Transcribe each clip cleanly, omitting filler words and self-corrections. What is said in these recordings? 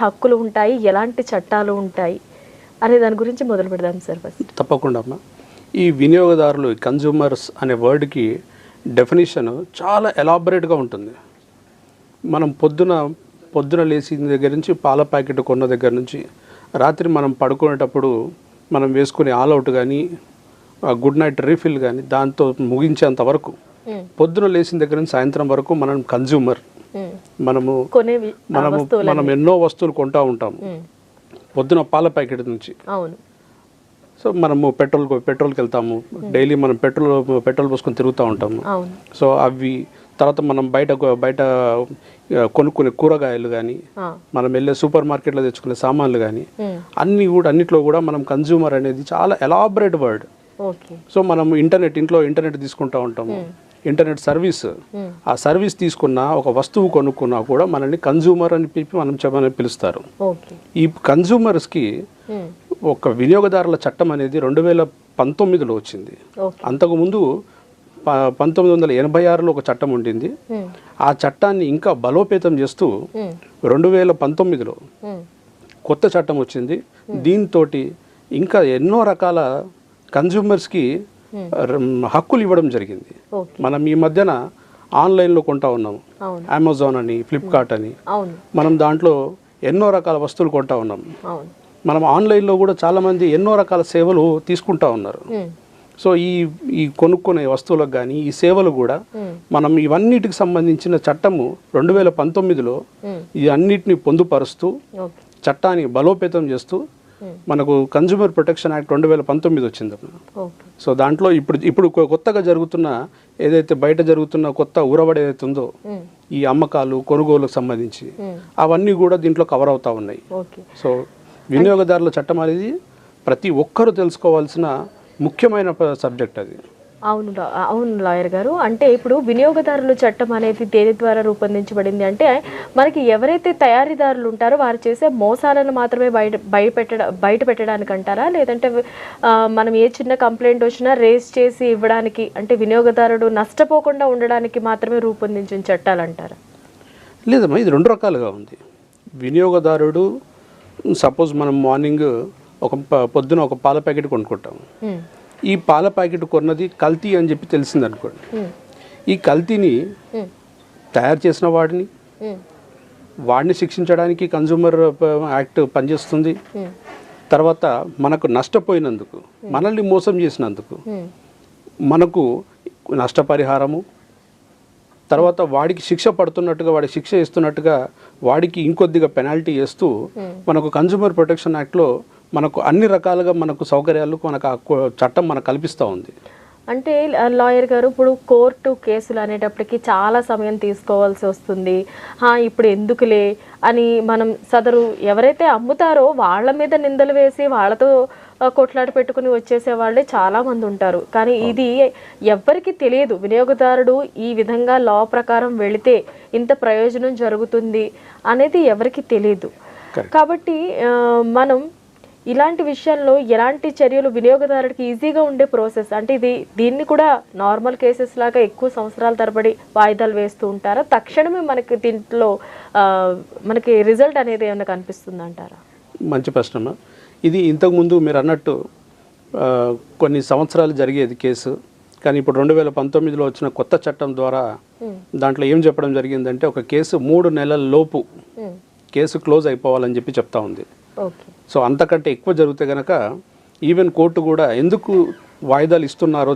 హక్కులు ఉంటాయి, ఎలాంటి చట్టాలు ఉంటాయి అనే దాని గురించి మొదలు పెడదాం సార్ ఫస్ట్. తప్పకుండా అమ్మా. ఈ వినియోగదారులు కన్జ్యూమర్స్ అనే వర్డ్కి డెఫినేషన్ చాలా ఎలాబరేట్గా ఉంటుంది. మనం పొద్దున లేచిన దగ్గర నుంచి పాల ప్యాకెట్ కొన్న దగ్గర నుంచి రాత్రి మనం పడుకునేటప్పుడు మనం వేసుకునే ఆల్అవుట్ కానీ గుడ్ నైట్ రీఫిల్ కానీ దాంతో ముగించేంత వరకు పొద్దున లేచిన దగ్గర నుంచి సాయంత్రం వరకు మనం కన్జ్యూమర్. మనం ఎన్నో వస్తువులు కొంటూ ఉంటాము పొద్దున పాల ప్యాకెట్ నుంచి. అవును. సో మనము పెట్రోల్కి వెళ్తాము, డైలీ మనం పెట్రోల్ పోసుకొని తిరుగుతూ ఉంటాము. సో అవి తర్వాత మనం బయట కొనుక్కునే కూరగాయలు కానీ మనం వెళ్ళే సూపర్ మార్కెట్లో తెచ్చుకునే సామాన్లు కానీ అన్నిట్లో కూడా మనం కన్జ్యూమర్ అనేది చాలా ఎలాబరేట్ వర్డ్. సో మనం ఇంట్లో ఇంటర్నెట్ తీసుకుంటూ ఉంటాము, ఇంటర్నెట్ సర్వీస్, ఆ సర్వీస్ తీసుకున్న ఒక వస్తువు కొనుక్కున్నా కూడా మనల్ని కన్జ్యూమర్ అని మనం పిలుస్తారు. ఈ కన్జ్యూమర్స్కి ఒక వినియోగదారుల చట్టం అనేది 2019లో వచ్చింది. అంతకుముందు 1986లో ఒక చట్టం ఉండింది. ఆ చట్టాన్ని ఇంకా బలోపేతం చేస్తూ 2019లో కొత్త చట్టం వచ్చింది. దీంతో ఇంకా ఎన్నో రకాల కన్జ్యూమర్స్కి హక్కులు ఇవ్వడం జరిగింది. మనం ఈ మధ్యన ఆన్లైన్లో కొంటా ఉన్నాము, అమెజాన్ అని, ఫ్లిప్కార్ట్ అని. మనం దాంట్లో ఎన్నో రకాల వస్తువులు కొంటా ఉన్నాం. మనం ఆన్లైన్లో కూడా చాలామంది ఎన్నో రకాల సేవలు తీసుకుంటా ఉన్నారు. సో ఈ కొనుక్కునే వస్తువులకు కానీ ఈ సేవలు కూడా మనం ఇవన్నిటికి సంబంధించిన చట్టము 2019లో ఈ అన్నిటిని పొందుపరుస్తూ చట్టాన్ని బలోపేతం చేస్తూ మనకు కన్జ్యూమర్ ప్రొటెక్షన్ యాక్ట్ 2019 వచ్చింది. సో దాంట్లో ఇప్పుడు కొత్తగా జరుగుతున్న ఏదైతే బయట జరుగుతున్న కొత్త ఉరవడి ఏదైతే ఉందో ఈ అమ్మకాలు కొనుగోలుకు సంబంధించి అవన్నీ కూడా దీంట్లో కవర్ అవుతా ఉన్నాయి. సో వినియోగదారుల చట్టం అనేది ప్రతి ఒక్కరూ తెలుసుకోవాల్సిన ముఖ్యమైన సబ్జెక్ట్ అది. అవును లాయర్ గారు. అంటే ఇప్పుడు వినియోగదారుల చట్టం అనేది దేని ద్వారా రూపొందించబడింది అంటే మనకి ఎవరైతే తయారీదారులు ఉంటారో వారు చేసే మోసాలను మాత్రమే బయట పెట్టడానికి అంటారా, లేదంటే మనం ఏ చిన్న కంప్లైంట్ వచ్చినా రేస్ చేసి ఇవ్వడానికి, అంటే వినియోగదారుడు నష్టపోకుండా ఉండడానికి మాత్రమే రూపొందించిన చట్టాలు అంటారా? లేదమ్మా, ఇది రెండు రకాలుగా ఉంది. వినియోగదారుడు సపోజ్ మనం మార్నింగ్ పొద్దున ఒక పాల ప్యాకెట్ కొనుక్కుంటాము. ఈ పాల ప్యాకెట్ కొన్నది కల్తీ అని చెప్పి తెలిసింది అనుకోండి. ఈ కల్తీని తయారు చేసిన వాడిని శిక్షించడానికి కన్జ్యూమర్ యాక్ట్ పనిచేస్తుంది. తర్వాత మనకు నష్టపోయినందుకు, మనల్ని మోసం చేసినందుకు మనకు నష్టపరిహారము, తర్వాత వాడికి శిక్ష పడుతున్నట్టుగా, వాడికి శిక్ష ఇస్తున్నట్టుగా వాడికి ఇంకొద్దిగా పెనాల్టీ వేస్తూ మనకు కన్జ్యూమర్ ప్రొటెక్షన్ యాక్ట్లో మనకు అన్ని రకాలుగా మనకు సౌకర్యాలు మనకు చట్టం మనకు కల్పిస్తూ ఉంది. అంటే లాయర్ గారు, ఇప్పుడు కోర్టు కేసులు అనేటప్పటికి చాలా సమయం తీసుకోవాల్సి వస్తుంది. ఇప్పుడు ఎందుకులే అని మనం సదరు ఎవరైతే అమ్ముతారో వాళ్ళ మీద నిందలు వేసి వాళ్ళతో కొట్లాట పెట్టుకుని వచ్చేసే వాళ్ళే చాలామంది ఉంటారు. కానీ ఇది ఎవ్వరికి తెలియదు. వినియోగదారుడు ఈ విధంగా లా ప్రకారం వెళితే ఇంత ప్రయోజనం జరుగుతుంది అనేది ఎవరికి తెలియదు. కాబట్టి మనం ఇలాంటి విషయాల్లో ఎలాంటి చర్యలు వినియోగదారుడికి ఈజీగా ఉండే ప్రాసెస్ అంటే దీన్ని కూడా నార్మల్ కేసెస్ లాగా ఎక్కువ సంవత్సరాల తరబడి వాయిదాలు వేస్తూ ఉంటారా? తక్షణమే మనకి దీంట్లో మనకి రిజల్ట్ అనేది ఏమైనా కనిపిస్తుంది అంటారా? మంచి ప్రశ్న. ఇది ఇంతకుముందు మీరు అన్నట్టు కొన్ని సంవత్సరాలు జరిగేది కేసు. కానీ ఇప్పుడు 2019లో వచ్చిన కొత్త చట్టం ద్వారా దాంట్లో ఏం చెప్పడం జరిగిందంటే ఒక కేసు 3 నెలల లోపు కేసు క్లోజ్ అయిపోవాలని చెప్తా ఉంది. సో అంతకంటే ఎక్కువ జరిగితే కనుక ఈవెన్ కోర్టు కూడా ఎందుకు వాయిదాలు ఇస్తున్నారో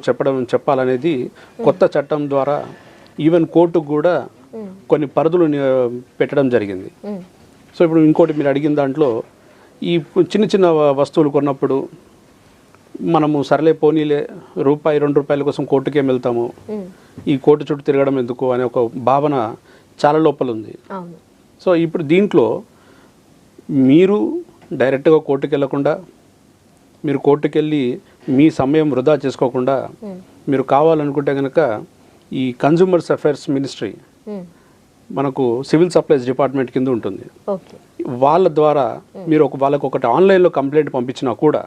చెప్పాలనేది కొత్త చట్టం ద్వారా ఈవెన్ కోర్టుకు కూడా కొన్ని పరిధులు పెట్టడం జరిగింది. సో ఇప్పుడు ఇంకోటి మీరు అడిగిన దాంట్లో ఈ చిన్న వస్తువులు కొన్నప్పుడు మనము సరలే పోనీలే ₹2 కోసం కోర్టుకేం వెళ్తాము, ఈ కోర్టు చుట్టూ తిరగడం ఎందుకు అనే ఒక భావన చాలా లోపల ఉంది. సో ఇప్పుడు దీంట్లో మీరు డైరెక్ట్గా కోర్టుకు వెళ్లకుండా, మీరు కోర్టుకు వెళ్ళి మీ సమయం వృధా చేసుకోకుండా మీరు కావాలనుకుంటే కనుక ఈ కన్జ్యూమర్స్ అఫైర్స్ మినిస్ట్రీ మనకు సివిల్ సప్లైస్ డిపార్ట్మెంట్ కింద ఉంటుంది. వాళ్ళ ద్వారా మీరు వాళ్ళకు ఒకటి ఆన్లైన్లో కంప్లైంట్ పంపించినా కూడా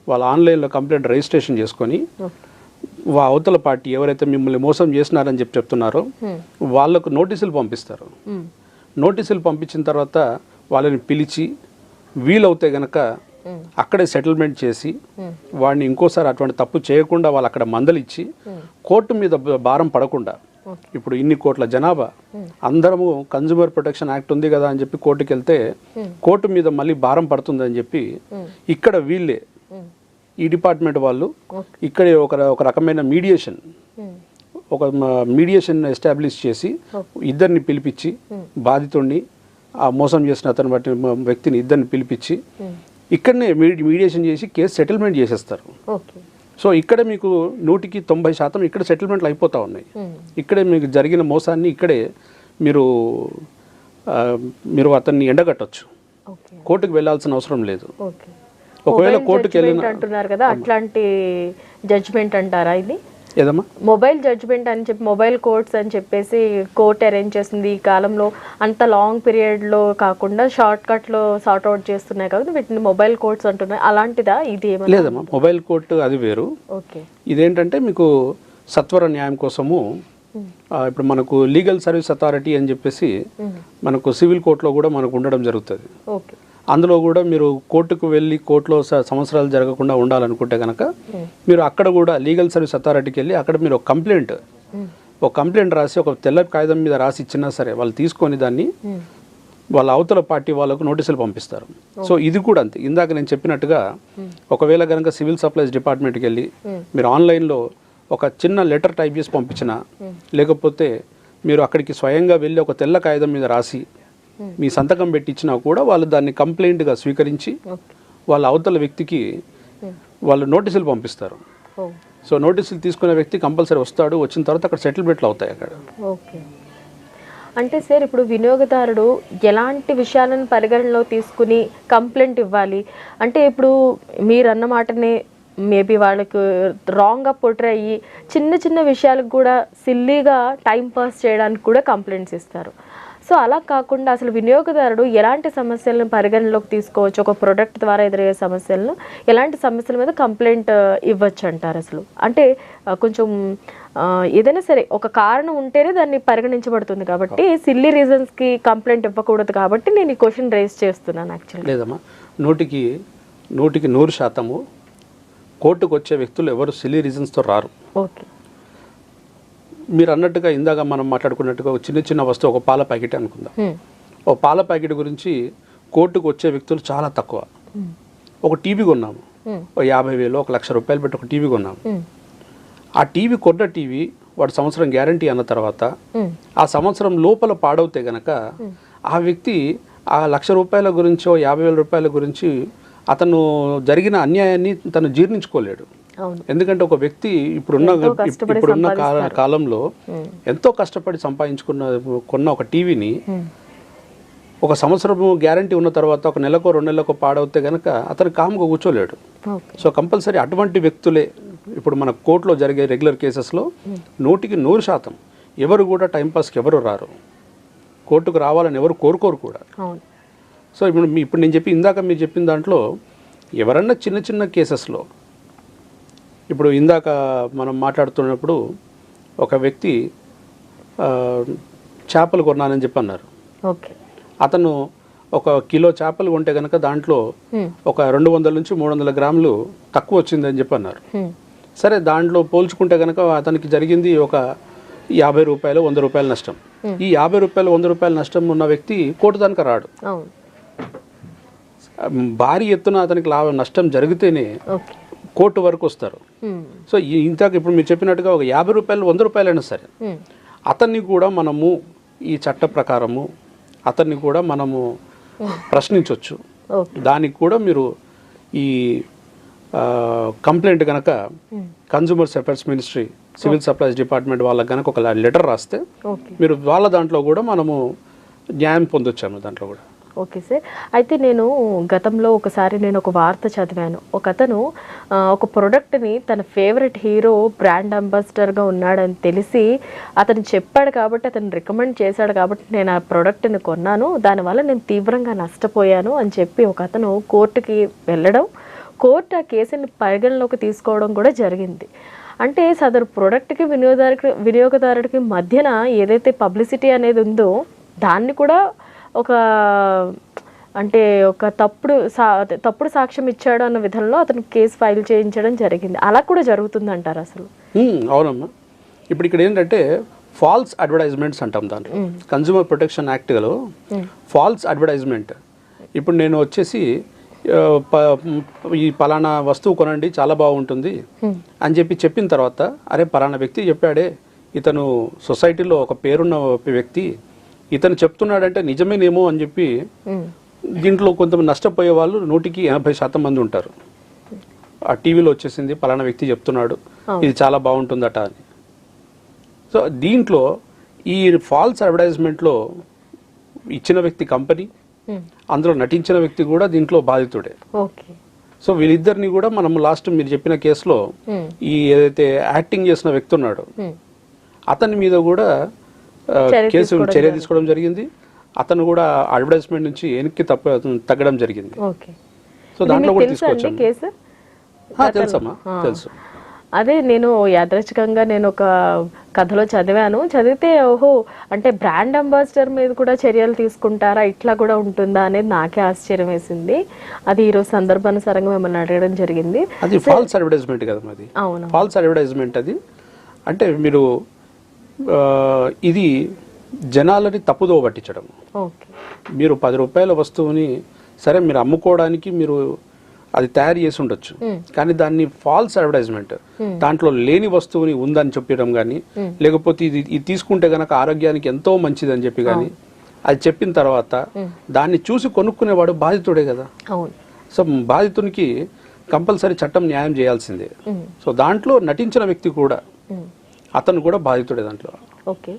వాళ్ళ ఆన్లైన్లో కంప్లైంట్ రిజిస్ట్రేషన్ చేసుకొని అవతల పార్టీ ఎవరైతే మిమ్మల్ని మోసం చేసినారని చెప్తున్నారో వాళ్ళకు నోటీసులు పంపిస్తారు. నోటీసులు పంపించిన తర్వాత వాళ్ళని పిలిచి వీలవుతే గనక అక్కడే సెటిల్మెంట్ చేసి వాడిని ఇంకోసారి అటువంటి తప్పు చేయకుండా వాళ్ళు అక్కడ మందలిచ్చి కోర్టు మీద భారం పడకుండా, ఇప్పుడు ఇన్ని కోట్ల జనాభా అందరము కన్జ్యూమర్ ప్రొటెక్షన్ యాక్ట్ ఉంది కదా అని చెప్పి కోర్టుకి వెళ్తే కోర్టు మీద మళ్ళీ భారం పడుతుందని చెప్పి ఇక్కడ వీళ్ళే ఈ డిపార్ట్మెంట్ వాళ్ళు ఇక్కడే ఒక రకమైన మీడియేషన్ ఎస్టాబ్లిష్ చేసి ఇద్దరిని పిలిపించి బాధితుడిని ఆ మోసం చేసిన అతను బట్టి వ్యక్తిని ఇద్దరిని పిలిపించి ఇక్కడనే మీడియేషన్ చేసి కేసు సెటిల్మెంట్ చేసేస్తారు. సో ఇక్కడ మీకు 100% ఇక్కడ సెటిల్మెంట్లు అయిపోతూ ఉన్నాయి. ఇక్కడే మీకు జరిగిన మోసాన్ని ఇక్కడే మీరు అతన్ని ఎండగట్టచ్చు, కోర్టుకు వెళ్ళాల్సిన అవసరం లేదు. ఒకవేళ కోర్టుకు వెళ్ళిన అంటున్నారు కదా, అట్లాంటి జడ్జ్మెంట్ అంటారా ఇది? ఏదమ్మా మొబైల్ జడ్జ్మెంట్ అని చెప్పి మొబైల్ కోర్ట్స్ అని చెప్పేసి కోర్ట్ అరేంజ్ చేస్తుంది. ఈ కాలంలో అంత లాంగ్ పీరియడ్లో కాకుండా షార్ట్ కట్లో సార్ట్ అవుట్ చేస్తున్నాయి కాబట్టి వీటిని మొబైల్ కోర్ట్స్ అంటున్నాయి. అలాంటిదా ఇది? ఏమన్నా లేదమ్మా, మొబైల్ కోర్టు అది వేరు. ఓకే, ఇదేంటంటే మీకు సత్వర న్యాయం కోసము ఇప్పుడు మనకు లీగల్ సర్వీస్ అథారిటీ అని చెప్పేసి మనకు సివిల్ కోర్టులో కూడా మనకు ఉండడం జరుగుతుంది. ఓకే, అందులో కూడా మీరు కోర్టుకు వెళ్ళి కోర్టులో సంవత్సరాలు జరగకుండా ఉండాలనుకుంటే కనుక మీరు అక్కడ కూడా లీగల్ సర్వీస్ అథారిటీకి వెళ్ళి అక్కడ మీరు ఒక కంప్లైంట్ రాసి ఒక తెల్ల కాగితం మీద రాసి ఇచ్చినా సరే వాళ్ళు తీసుకొని దాన్ని వాళ్ళ అవతల పార్టీ వాళ్ళకు నోటీసులు పంపిస్తారు. సో ఇది కూడా అంతే. ఇందాక నేను చెప్పినట్టుగా ఒకవేళ కనుక సివిల్ సప్లైస్ డిపార్ట్మెంట్కి వెళ్ళి మీరు ఆన్లైన్లో ఒక చిన్న లెటర్ టైప్ చేసి పంపించినా, లేకపోతే మీరు అక్కడికి స్వయంగా వెళ్ళి ఒక తెల్ల కాగితం మీద రాసి మీ సంతకం పెట్టించినా కూడా వాళ్ళు దాన్ని కంప్లైంట్గా స్వీకరించి వాళ్ళ అవతల వ్యక్తికి వాళ్ళు నోటీసులు పంపిస్తారు. సో నోటీసులు తీసుకునే వ్యక్తి కంపల్సరీ వస్తాడు, వచ్చిన తర్వాత అక్కడ సెటిల్మెంట్లు అవుతాయి అక్కడ. ఓకే, అంటే సార్ ఇప్పుడు వినియోగదారుడు ఎలాంటి విషయాలను పరిగణనలో తీసుకుని కంప్లైంట్ ఇవ్వాలి అంటే, ఇప్పుడు మీరు అన్న మాటనే మేబీ వాళ్ళకు రాంగ్గా పోర్ట్రే అయ్యి చిన్న చిన్న విషయాలకు కూడా సిల్లీగా టైం పాస్ చేయడానికి కూడా కంప్లైంట్స్ ఇస్తారు. సో అలా కాకుండా అసలు వినియోగదారుడు ఎలాంటి సమస్యలను పరిగణలోకి తీసుకోవచ్చు, ఒక ప్రోడక్ట్ ద్వారా ఎదురయ్యే సమస్యలను ఎలాంటి సమస్యల మీద కంప్లైంట్ ఇవ్వచ్చు అంటారు అసలు? అంటే కొంచెం ఏదైనా సరే ఒక కారణం ఉంటేనే దాన్ని పరిగణించబడుతుంది కాబట్టి సిల్లీ రీజన్స్కి కంప్లైంట్ ఇవ్వకూడదు కాబట్టి నేను ఈ క్వశ్చన్ రేస్ చేస్తున్నాను. యాక్చువల్లీ లేదమ్మా, 100% కోర్టుకు వచ్చే వ్యక్తులు ఎవరు సిల్లీ రీజన్స్తో రారు. ఓకే, మీరు అన్నట్టుగా ఇందాక మనం మాట్లాడుకున్నట్టుగా చిన్న చిన్న వస్తువు ఒక పాల ప్యాకెట్ అనుకుందాం. ఒక పాల ప్యాకెట్ గురించి కోర్టుకు వచ్చే వ్యక్తులు చాలా తక్కువ. ఒక టీవీ కొన్నాము, ఒక 50,000 1,00,000 పెట్టి ఒక టీవీ కొన్నాము. ఆ టీవీ కొన్న టీవీ వాడు సంవత్సరం గ్యారంటీ అన్న తర్వాత ఆ సంవత్సరం లోపల పాడవుతే గనక ఆ వ్యక్తి ఆ ₹1,00,000 గురించో ₹50,000 గురించి అతను జరిగిన అన్యాయాన్ని తను జీర్ణించుకోలేడు. ఎందుకంటే ఒక వ్యక్తి ఇప్పుడున్న కాలంలో ఎంతో కష్టపడి కొన్న ఒక టీవీని ఒక సంవత్సరం గ్యారంటీ ఉన్న తర్వాత ఒక నెలకో 2 నెలలకో పాడవుతే కనుక అతను కామ్గా కూర్చోలేడు. సో కంపల్సరీ అటువంటి వ్యక్తులే ఇప్పుడు మన కోర్టులో జరిగే రెగ్యులర్ కేసెస్లో 100% ఎవరు కూడా టైంపాస్కి ఎవరు రారు, కోర్టుకు రావాలని ఎవరు కోరుకోరు కూడా. సో ఇప్పుడు నేను ఇందాక మీరు చెప్పిన దాంట్లో ఎవరన్నా చిన్న చిన్న కేసెస్లో, ఇప్పుడు ఇందాక మనం మాట్లాడుతున్నప్పుడు ఒక వ్యక్తి చేపలు కొన్నానని చెప్పి అన్నారు. అతను ఒక కిలో చేపలు కొంటే కనుక దాంట్లో ఒక 200 నుంచి 300 గ్రాములు తక్కువ వచ్చిందని చెప్పి అన్నారు. సరే, దాంట్లో పోల్చుకుంటే కనుక అతనికి జరిగింది ఒక ₹50 ₹100 నష్టం. ఈ ₹50 ₹100 నష్టం ఉన్న వ్యక్తి కోర్టు దానికి రాడు. భారీ ఎత్తున అతనికి నష్టం జరిగితేనే కోర్టు వరకు వస్తారు. సో ఇంతకు ఇప్పుడు మీరు చెప్పినట్టుగా ఒక ₹50 ₹100 అయినా సరే అతన్ని కూడా మనము ఈ చట్ట ప్రకారము అతన్ని కూడా మనము ప్రశ్నించవచ్చు. దానికి కూడా మీరు ఈ కంప్లైంట్ కనుక consumers affairs ministry civil supplies department వాళ్ళకి కనుక ఒక లెటర్ రాస్తే మీరు వాళ్ళ దాంట్లో కూడా మనము న్యాయం పొందొచ్చాము దాంట్లో కూడా. ఓకే సార్, అయితే నేను గతంలో ఒకసారి ఒక వార్త చదివాను. ఒక అతను ఒక ప్రోడక్ట్ని తన ఫేవరెట్ హీరో బ్రాండ్ అంబాసిడర్గా ఉన్నాడని తెలిసి అతను చెప్పాడు కాబట్టి, అతను రికమెండ్ చేశాడు కాబట్టి నేను ఆ ప్రోడక్ట్ని కొన్నాను, దానివల్ల నేను తీవ్రంగా నష్టపోయాను అని చెప్పి ఒక అతను కోర్టుకి వెళ్ళడం, కోర్టు ఆ కేసుని పరిగణలోకి తీసుకోవడం కూడా జరిగింది. అంటే సదరు ప్రోడక్ట్కి వినియోగదారుడికి మధ్యన ఏదైతే పబ్లిసిటీ అనేది ఉందో దాన్ని కూడా ఒక అంటే ఒక తప్పుడు సాక్ష్యం ఇచ్చాడు అన్న విధంలో అతను కేసు ఫైల్ చేయించడం జరిగింది. అలా కూడా జరుగుతుంది అంటారు అసలు? అవునమ్మా. ఇప్పుడు ఇక్కడ ఏంటంటే ఫాల్స్ అడ్వర్టైజ్మెంట్స్ అంటాం దాంట్లో. కన్జ్యూమర్ ప్రొటెక్షన్ యాక్ట్లో ఫాల్స్ అడ్వర్టైజ్మెంట్. ఇప్పుడు నేను వచ్చేసి ఈ పలానా వస్తువు కొనండి చాలా బాగుంటుంది అని చెప్పిన తర్వాత, అరే పలానా వ్యక్తి చెప్పాడే, ఇతను సొసైటీలో ఒక పేరున్న వ్యక్తి, ఇతను చెప్తున్నాడంటే నిజమేనేమో అని చెప్పి దీంట్లో కొంతమంది నష్టపోయే వాళ్ళు 180% మంది ఉంటారు. ఆ టీవీలో వచ్చేసింది పలానా వ్యక్తి చెప్తున్నాడు ఇది చాలా బాగుంటుందట అని. సో దీంట్లో ఈ ఫాల్స్ అడ్వర్టైజ్మెంట్లో ఇచ్చిన వ్యక్తి కంపెనీ, అందులో నటించిన వ్యక్తి కూడా దీంట్లో బాధితుడే. సో వీళ్ళిద్దరిని కూడా మనం లాస్ట్ మీరు చెప్పిన కేసులో ఈ ఏదైతే యాక్టింగ్ చేసిన వ్యక్తి ఉన్నాడు అతని మీద కూడా చర్య తీసుకోవడం జరిగింది. అతను కూడా అడ్వర్టైజ్మెంట్ నుంచి వెనక్కి తగ్గడం జరిగింది. సో దాంట్లో కూడా తీసుకొచ్చాము. తెలుసమ్మా, తెలుసు. అదే నేను యాదృచ్ఛికంగా నేను ఒక కథలో చదివితే ఓహో అంటే బ్రాండ్ అంబాసిడర్ మీద కూడా చర్యలు తీసుకుంటారా, ఇట్లా కూడా ఉంటుందా అనేది నాకే ఆశ్చర్యం వేసింది. అది ఈరోజు సందర్భానుసారంగా మిమ్మల్ని అడగడం జరిగింది. అది ఫాల్స్ అడ్వర్టైజ్మెంట్ కదా అది. అవును, ఫాల్స్ అడ్వర్టైజ్మెంట్. అది అంటే మీరు ఇది జనాలని తప్పుదో పట్టించడం. మీరు 10 రూపాయల వస్తువుని సరే మీరు అమ్ముకోవడానికి మీరు అది తయారు చేసి ఉండొచ్చు, కానీ దాన్ని ఫాల్స్ అడ్వర్టైజ్మెంట్, దాంట్లో లేని వస్తువుని ఉందని చెప్పడం కానీ, లేకపోతే ఇది తీసుకుంటే గనక ఆరోగ్యానికి ఎంతో మంచిది అని చెప్పి కానీ అది చెప్పిన తర్వాత దాన్ని చూసి కొనుక్కునేవాడు బాధితుడే కదా. సో బాధితునికి కంపల్సరీ చట్టం న్యాయం చేయాల్సిందే. సో దాంట్లో నటించిన వ్యక్తి కూడా అతను కూడా బాధితుడే దాంట్లో. ఓకే,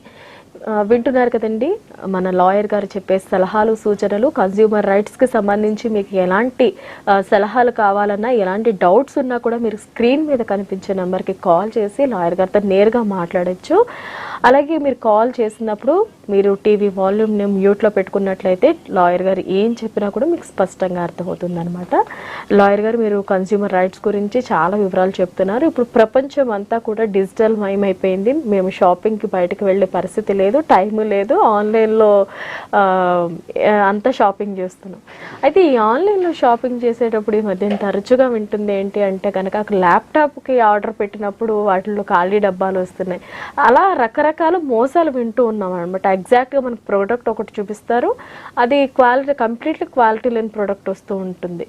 వింటున్నారు కదండి మన లాయర్ గారు చెప్పే సలహాలు సూచనలు. కన్స్యూమర్ రైట్స్కి సంబంధించి మీకు ఎలాంటి సలహాలు కావాలన్నా, ఎలాంటి డౌట్స్ ఉన్నా కూడా మీరు స్క్రీన్ మీద కనిపించే నెంబర్కి కాల్ చేసి లాయర్ గారితో నేరుగా మాట్లాడచ్చు. అలాగే మీరు కాల్ చేసినప్పుడు మీరు టీవీ వాల్యూమ్ని మ్యూట్లో పెట్టుకున్నట్లయితే లాయర్ గారు ఏం చెప్పినా కూడా మీకు స్పష్టంగా అర్థమవుతుంది అనమాట. లాయర్ గారు మీరు కన్స్యూమర్ రైట్స్ గురించి చాలా వివరాలు చెప్తున్నారు. ఇప్పుడు ప్రపంచం అంతా కూడా డిజిటల్ మయమైపోయింది. మేము షాపింగ్కి బయటకు వెళ్ళే పరిస్థితి లేదు, టైం లేదు, ఆన్లైన్లో అంతా షాపింగ్ చేస్తున్నాం. అయితే ఈ ఆన్లైన్లో షాపింగ్ చేసేటప్పుడు ఈ మధ్య తరచుగా వింటుంది ఏంటి అంటే కనుక ల్యాప్టాప్కి ఆర్డర్ పెట్టినప్పుడు వాటిల్లో ఖాళీ డబ్బాలు వస్తున్నాయి. అలా రకరకాల మోసాలు వింటూ ఉన్నాం అనమాట. ఎగ్జాక్ట్గా మనకు ప్రోడక్ట్ ఒకటి చూపిస్తారు, అది కంప్లీట్లీ క్వాలిటీ లేని ప్రోడక్ట్ వస్తూ ఉంటుంది.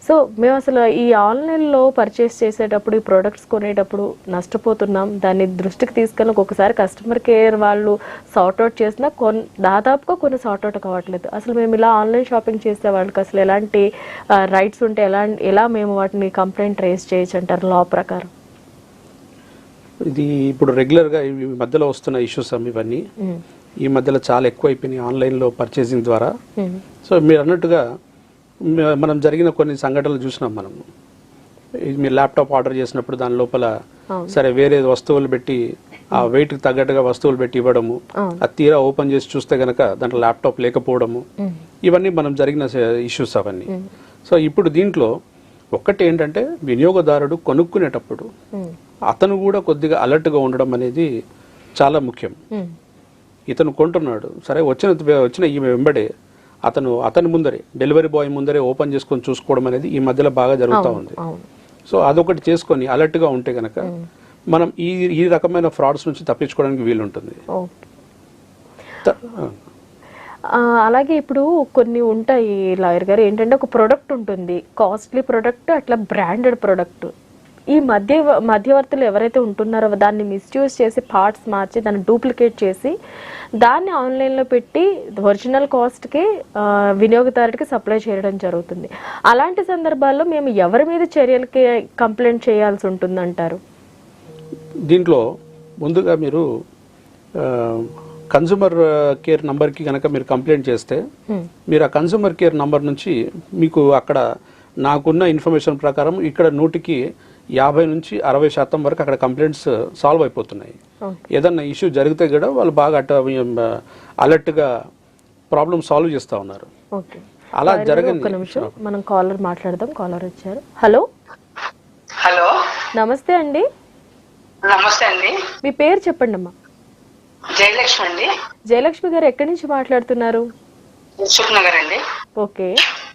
సో మేము అసలు ఈ ఆన్లైన్లో పర్చేస్ చేసేటప్పుడు ఈ ప్రోడక్ట్స్ కొనేటప్పుడు నష్టపోతున్నాం. దాన్ని దృష్టికి తీసుకెళ్ళి ఒక్కొక్కసారి కస్టమర్ కేర్ వాళ్ళు సార్ట్అవుట్ చేసినా దాదాపుగా కొన్ని సార్ట్అవుట్ కావట్లేదు. అసలు మేము ఇలా ఆన్లైన్ షాపింగ్ చేసే వాళ్ళకి అసలు ఎలాంటి రైట్స్ ఉంటే ఎలా మేము వాటిని కంప్లైంట్ రేస్ చేయొచ్చు అంటారు లా ప్రకారం? ఇది ఇప్పుడు రెగ్యులర్గా ఈ మధ్యలో వస్తున్న ఇష్యూస్ ఇవన్నీ ఈ మధ్యలో చాలా ఎక్కువ అయిపోయినాయి ఆన్లైన్లో పర్చేసింగ్ ద్వారా. సో మీరు అన్నట్టుగా మనం జరిగిన కొన్ని సంఘటనలు చూసినాం. మనం మీరు ల్యాప్టాప్ ఆర్డర్ చేసినప్పుడు దాని లోపల సరే వేరే వస్తువులు పెట్టి ఆ వెయిట్కి తగ్గట్టుగా వస్తువులు పెట్టి ఇవ్వడము, అది తీరా ఓపెన్ చేసి చూస్తే గనక దాంట్లో ల్యాప్టాప్ లేకపోవడము, ఇవన్నీ మనం జరిగిన ఇష్యూస్ అవన్నీ. సో ఇప్పుడు దీంట్లో ఒక్కటి ఏంటంటే వినియోగదారుడు కొనుక్కునేటప్పుడు అతను కూడా కొద్దిగా అలర్ట్గా ఉండడం అనేది చాలా ముఖ్యం. ఇతను కొంటున్నాడు, సరే వచ్చిన ఈ వెంబడే అతని ముందరే డెలివరీ బాయ్ ముందరే ఓపెన్ చేసుకొని చూసుకోవడం అనేది ఈ మధ్యలో బాగా జరుగుతూ ఉంది. సో అదొకటి చేసుకొని అలర్ట్గా ఉంటే కనుక మనం ఈ రకమైన ఫ్రాడ్స్ నుంచి తప్పించుకోవడానికి వీలుంటుంది. అలాగే ఇప్పుడు కొన్ని ఉంటాయి లాయర్ గారు, ఏంటంటే ఒక ప్రోడక్ట్ ఉంటుంది, కాస్ట్లీ ప్రోడక్ట్, అట్లా బ్రాండెడ్ ప్రోడక్ట్. ఈ మధ్యవర్తులు ఎవరైతే ఉంటున్నారో దాన్ని మిస్యూజ్ చేసి పార్ట్స్ మార్చి దాన్ని డూప్లికేట్ చేసి దాన్ని ఆన్లైన్లో పెట్టి ఒరిజినల్ కాస్ట్కి వినియోగదారుడికి సప్లై చేయడం జరుగుతుంది. అలాంటి సందర్భాల్లో మేము ఎవరి మీద చర్యలకి కంప్లైంట్ చేయాల్సి ఉంటుందంటారు? దీంట్లో ముందుగా మీరు కన్స్యూమర్ కేర్ నంబర్కి కనుక మీరు కంప్లైంట్ చేస్తే మీరు ఆ కన్స్యూమర్ కేర్ నంబర్ నుంచి మీకు అక్కడ నాకున్న ఇన్ఫర్మేషన్ ప్రకారం ఇక్కడ 50 నుంచి 60% వరకు అక్కడ కంప్లైంట్స్ సాల్వ్ అయిపోతున్నాయి. ఏదన్నా ఇష్యూ జరిగితే కూడా వాళ్ళు బాగా అలర్ట్గా ప్రాబ్లమ్ సాల్వ్ చేస్తూ ఉన్నారు. అలా జరగండి. మనం కాలర్ మాట్లాడదాం. కాలర్ వచ్చారు. హలో హలో నమస్తే అండి. నమస్తే అండి. మీ పేరు చెప్పండి అమ్మా. జయలక్ష్మి అండి. జయలక్ష్మి గారు ఎక్కడి నుంచి మాట్లాడుతున్నారు? దిల్సుఖ్ నగర్ అండి. ఓకే,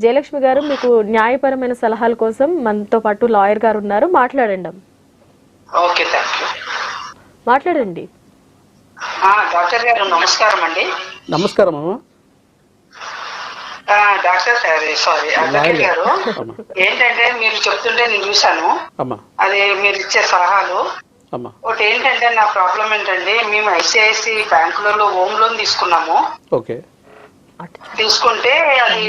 జయలక్ష్మి గారు, మీకు న్యాయపరమైన సలహాల కోసం మనతో పాటు లాయర్ గారు ఉన్నారు, మాట్లాడండి. Okay, thank you. మాట్లాడండి. డాక్టర్ గారు నమస్కారం అండి. నమస్కారం అమ్మా. డాక్టర్ సారీ అడ్వకేట్ గారు, ఏంటంటే మీరు చెప్తుంటే నేను చూసాను, అది మీరు ఇచ్చే సలహాలు. ఒకటి ఏంటంటే నా ప్రాబ్లం ఏంటంటే, మేము ఐసిఐసి బ్యాంకులలో హోమ్ లోన్ తీసుకున్నాము. తీసుకుంటే అది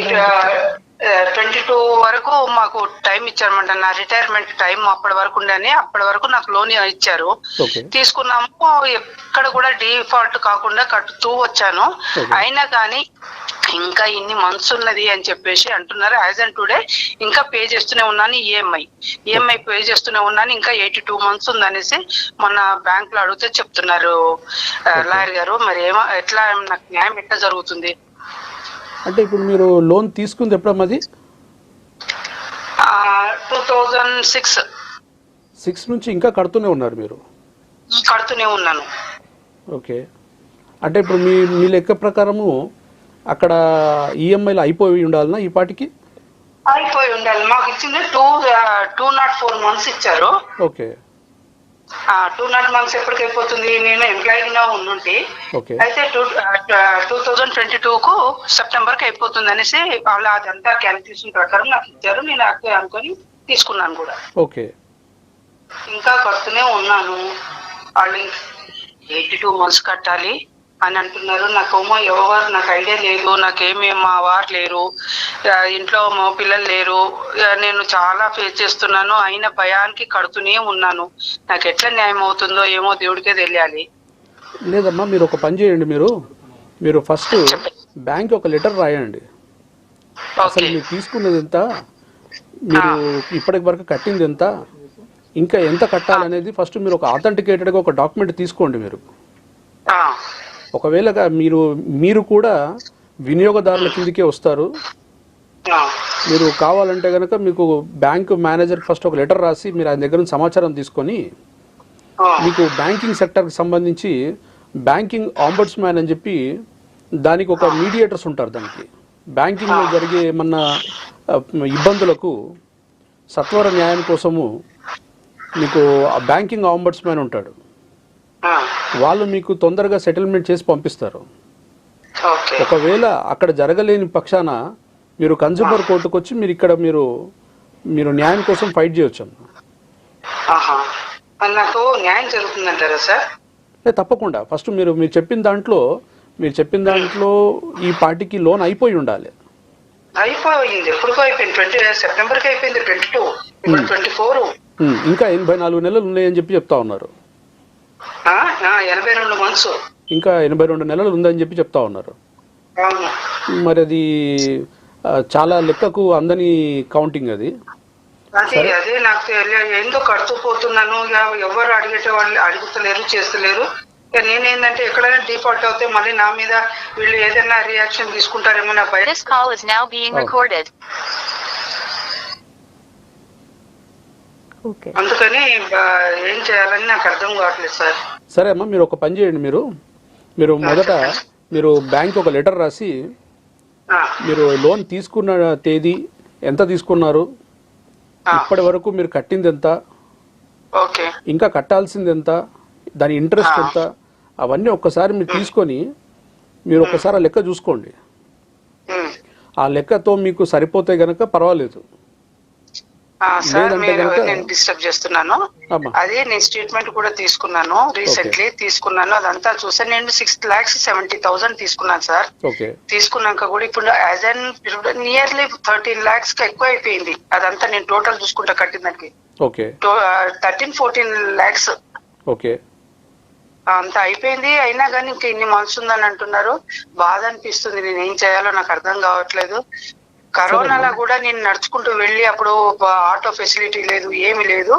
22 వరకు మాకు టైం ఇచ్చారన్నమాట. నా రిటైర్మెంట్ టైం అప్పటి వరకు ఉండని, అప్పటి వరకు నాకు లోన్ ఇచ్చారు. తీసుకున్నాము, ఎక్కడ కూడా డిఫాల్ట్ కాకుండా కట్టుతూ వచ్చాను. అయినా కానీ ఇంకా ఇన్ని మంత్స్ ఉన్నది అని చెప్పేసి అంటున్నారు. యాజ్ అండ్ టుడే ఇంకా పే చేస్తూనే ఉన్నాను. ఈఎంఐ పే చేస్తూనే ఉన్నాను. ఇంకా 82 మంత్స్ ఉందనేసి మొన్న బ్యాంక్ లో అడిగితే చెప్తున్నారు లాయర్ గారు. మరి ఎట్లా నాకు న్యాయం ఎట్లా జరుగుతుంది? అంటే ఇప్పుడు మీరు లోన్ తీసుకుంది ఎప్పుడమ్మది? 2006 నుంచి ఇంకా కడుతూనే ఉన్నారు మీరు? కడుతూనే ఉన్నాను. ఓకే. అంటే ఇప్పుడు మీ లెక్క ప్రకారము అక్కడ ఈఎంఐలు అయిపోయి ఉండాలనా ఈ పాటికి? అయిపోయి ఉండాలి. మాకు ఇచ్చింది 204 మంత్స్ ఇచ్చారు. ఓకే. 200 మంత్స్ ఎప్పటికైపోతుంది? నేను ఎంప్లాయీగా ఉండుంటే అయితే 2022కు సెప్టెంబర్ కి అయిపోతుంది అనేసి వాళ్ళు అదంతా క్యాలిక్యులేషన్ ప్రకారం నాకు ఇచ్చారు. నేను అనుకొని తీసుకున్నాను కూడా. ఓకే. ఇంకా కడుతూనే ఉన్నాను. వాళ్ళు 82 మంత్స్ కట్టాలి అని అంటున్నారు. నాకేమో నాకు ఐడియా లేదు. నాకేమీ మా వారు లేరు, ఇంట్లో మా పిల్లలు లేరు. నేను చాలా ఫేస్ చేస్తున్నాను. అయిన భయానికి కడుతూనే ఉన్నాను. నాకు ఎట్లా న్యాయం అవుతుందో ఏమో దేవుడికే తెలియాలి. లేదమ్మా, మీరు ఒక పని చేయండి. మీరు ఫస్ట్ బ్యాంక్ ఒక లెటర్ రాయండి. అసలు మీరు తీసుకున్నది ఎంత, మీరు ఇప్పటి వరకు కట్టింది ఎంత, ఇంకా ఎంత కట్టాలనేది ఫస్ట్ మీరు ఒక ఆథెంటికేటెడ్గా ఒక డాక్యుమెంట్ తీసుకోండి. మీరు ఒకవేళ మీరు కూడా వినియోగదారుల కిందకే వస్తారు. మీరు కావాలంటే కనుక మీకు బ్యాంకు మేనేజర్ ఫస్ట్ ఒక లెటర్ రాసి మీరు ఆయన దగ్గర నుంచి సమాచారం తీసుకొని, మీకు బ్యాంకింగ్ సెక్టర్కి సంబంధించి బ్యాంకింగ్ ఆంబడ్స్మ్యాన్ అని చెప్పి దానికి ఒక మీడియేటర్స్ ఉంటారు. దానికి బ్యాంకింగ్లో జరిగే ఏమన్నా ఇబ్బందులకు సత్వర న్యాయం కోసము మీకు ఆ బ్యాంకింగ్ ఆంబడ్స్మ్యాన్ ఉంటాడు. వాళ్ళు మీకు తొందరగా సెటిల్మెంట్ చేసి పంపిస్తారు. ఒకవేళ అక్కడ జరగలేని పక్షాన మీరు కన్స్యూమర్ కోర్టుకు వచ్చి మీరు ఇక్కడ మీరు న్యాయం కోసం ఫైట్ చేయొచ్చు. నాకు న్యాయం జరుగుతుందంటారా సార్? తప్పకుండా. ఫస్ట్ మీరు చెప్పిన దాంట్లో ఈ పార్టీకి లోన్ అయిపోయి ఉండాలి. అయిపోయింది. ఎప్పుడు అయిపోయింది? సెప్టెంబర్కి అయిపోయింది. 22, 24. ఇంకా 84 నెలలు ఉన్నాయని చెప్తా ఉన్నారు. 82 మంత్స్, ఇంకా 82 నెలలు ఉందని చెప్తా ఉన్నారు. మరి అది చాలా లెక్కకు అందని కౌంటింగ్ అది. అదే నాకు ఏందో కడుతూ పోతున్నాను. ఎవరు అడిగేట వాళ్ళు అడుగుతలేరు, చేస్తలేరు. నేనేందంటే ఎక్కడైనా డిఫాల్ట్ అవుతే మళ్ళీ నా మీద వీళ్ళు ఏదైనా రియాక్షన్ తీసుకుంటారేమో నా భయం. అందుకని ఏం చేయాలని నాకు అర్థం కావట్లేదు సార్. సరే అమ్మా, మీరు ఒక పని చేయండి. మీరు మొదట మీరు బ్యాంక్ ఒక లెటర్ రాసి మీరు లోన్ తీసుకున్న తేదీ ఎంత తీసుకున్నారు, ఇప్పటి వరకు మీరు కట్టింది ఎంత, ఇంకా కట్టాల్సింది ఎంత, దాని ఇంట్రెస్ట్ ఎంత, అవన్నీ ఒక్కసారి మీరు తీసుకొని మీరు ఒక్కసారి ఆ లెక్క చూసుకోండి. ఆ లెక్కతో మీకు సరిపోతే గనక పర్వాలేదు. నేను డిస్టర్బ్ చేస్తున్నాను. అదే నేను స్టేట్మెంట్ కూడా తీసుకున్నాను, రీసెంట్లీ తీసుకున్నాను. అదంతా చూసాను. నేను 6,70,000 తీసుకున్నాను సార్. తీసుకున్నాక కూడా ఇప్పుడు యాజ్ అన్ నియర్లీ 13 lakhs ఎక్కువ అయిపోయింది. అదంతా నేను టోటల్ చూసుకుంటా కట్టిందానికి 13-14 lakhs అంత అయిపోయింది. అయినా కానీ ఇంకా ఇన్ని మంత్స్ ఉందని అంటున్నారు. బాధ అనిపిస్తుంది. నేను ఏం చేయాలో నాకు అర్థం కావట్లేదు. కరోనాలో కూడా నేను నడుచుకుంటూ వెళ్ళి, అప్పుడు ఆటో ఫెసిలిటీ లేదు, ఏమి లేదు.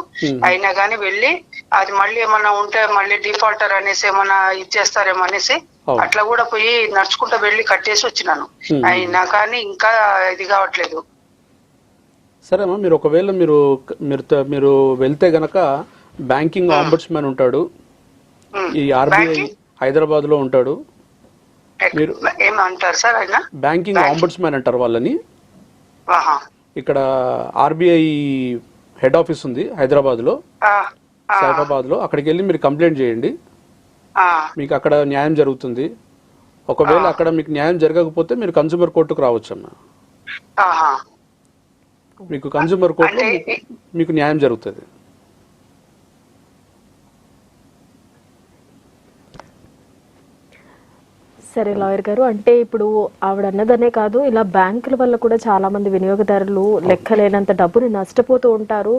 అయినా కానీ వెళ్ళి అది మళ్ళీ ఏమన్నా ఉంటే మళ్ళీ డిఫాల్టర్ అనేసి ఏమన్నా ఇచ్చేస్తారేమో అనేసి అట్లా కూడా పోయి నడుచుకుంటూ వెళ్ళి కట్టేసి వచ్చినాను. అయినా కానీ ఇంకా ఇది కావట్లేదు. సరే అమ్మా, మీరు ఒకవేళ మీరు వెళ్తే గనక బ్యాంకింగ్ ఆంబడ్స్మ్యాన్ ఉంటాడు, ఈ ఆర్బీఐ హైదరాబాద్ లో ఉంటాడు. ఏమంటారు సార్ ఆయన? బ్యాంకింగ్ ఆంబడ్స్మ్యాన్ అంటారు వాళ్ళని. ఆహా. ఇక్కడ ఆర్బీఐ హెడ్ ఆఫీస్ ఉంది హైదరాబాద్లో, సైఫాబాద్లో. అక్కడికి వెళ్ళి మీరు కంప్లైంట్ చేయండి, మీకు అక్కడ న్యాయం జరుగుతుంది. ఒకవేళ అక్కడ మీకు న్యాయం జరగకపోతే మీరు కన్స్యూమర్ కోర్టుకు రావచ్చమ్మా. మీకు కన్స్యూమర్ కోర్టులో మీకు న్యాయం జరుగుతుంది. సరే లాయర్ గారు, అంటే ఇప్పుడు ఆవిడ అన్నదనే కాదు, ఇలా బ్యాంకుల వల్ల కూడా చాలా మంది వినియోగదారులు లెక్కలేనంత డబ్బుని నష్టపోతూ ఉంటారు.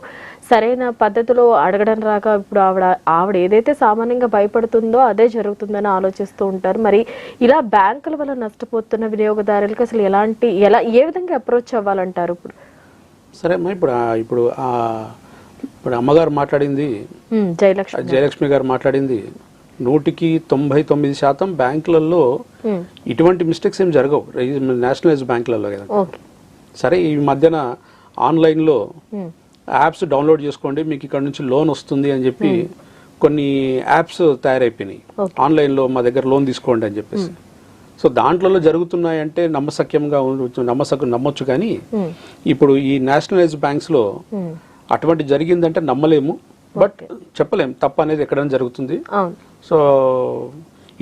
సరైన పద్ధతిలో అడగడం రాక ఇప్పుడు ఆవిడ ఏదైతే సామాన్యంగా భయపడుతుందో అదే జరుగుతుందని ఆలోచిస్తూ ఉంటారు. మరి ఇలా బ్యాంకుల వల్ల నష్టపోతున్న వినియోగదారులకు అసలు ఏ విధంగా అప్రోచ్ అవ్వాలంటారు? ఇప్పుడు సరే అమ్మా, ఇప్పుడు అమ్మగారు మాట్లాడింది, జయలక్ష్మి గారు మాట్లాడింది 99% బ్యాంకులలో ఇటువంటి మిస్టేక్స్ ఏం జరగవు, నేషనలైజ్ బ్యాంకులలో కదా. సరే, ఈ మధ్యన ఆన్లైన్లో యాప్స్ డౌన్లోడ్ చేసుకోండి, మీకు ఇక్కడ నుంచి లోన్ వస్తుంది అని చెప్పి కొన్ని యాప్స్ తయారైపోయినాయి. ఆన్లైన్లో మా దగ్గర లోన్ తీసుకోండి అని చెప్పేసి. సో దాంట్లో జరుగుతున్నాయంటే నమ్మశక్యంగా నమ్మొచ్చు, కానీ ఇప్పుడు ఈ నేషనలైజ్ బ్యాంక్స్లో అటువంటి జరిగిందంటే నమ్మలేము, బట్ చెప్పలేం తప్పు అనేది ఎక్కడైనా జరుగుతుంది. సో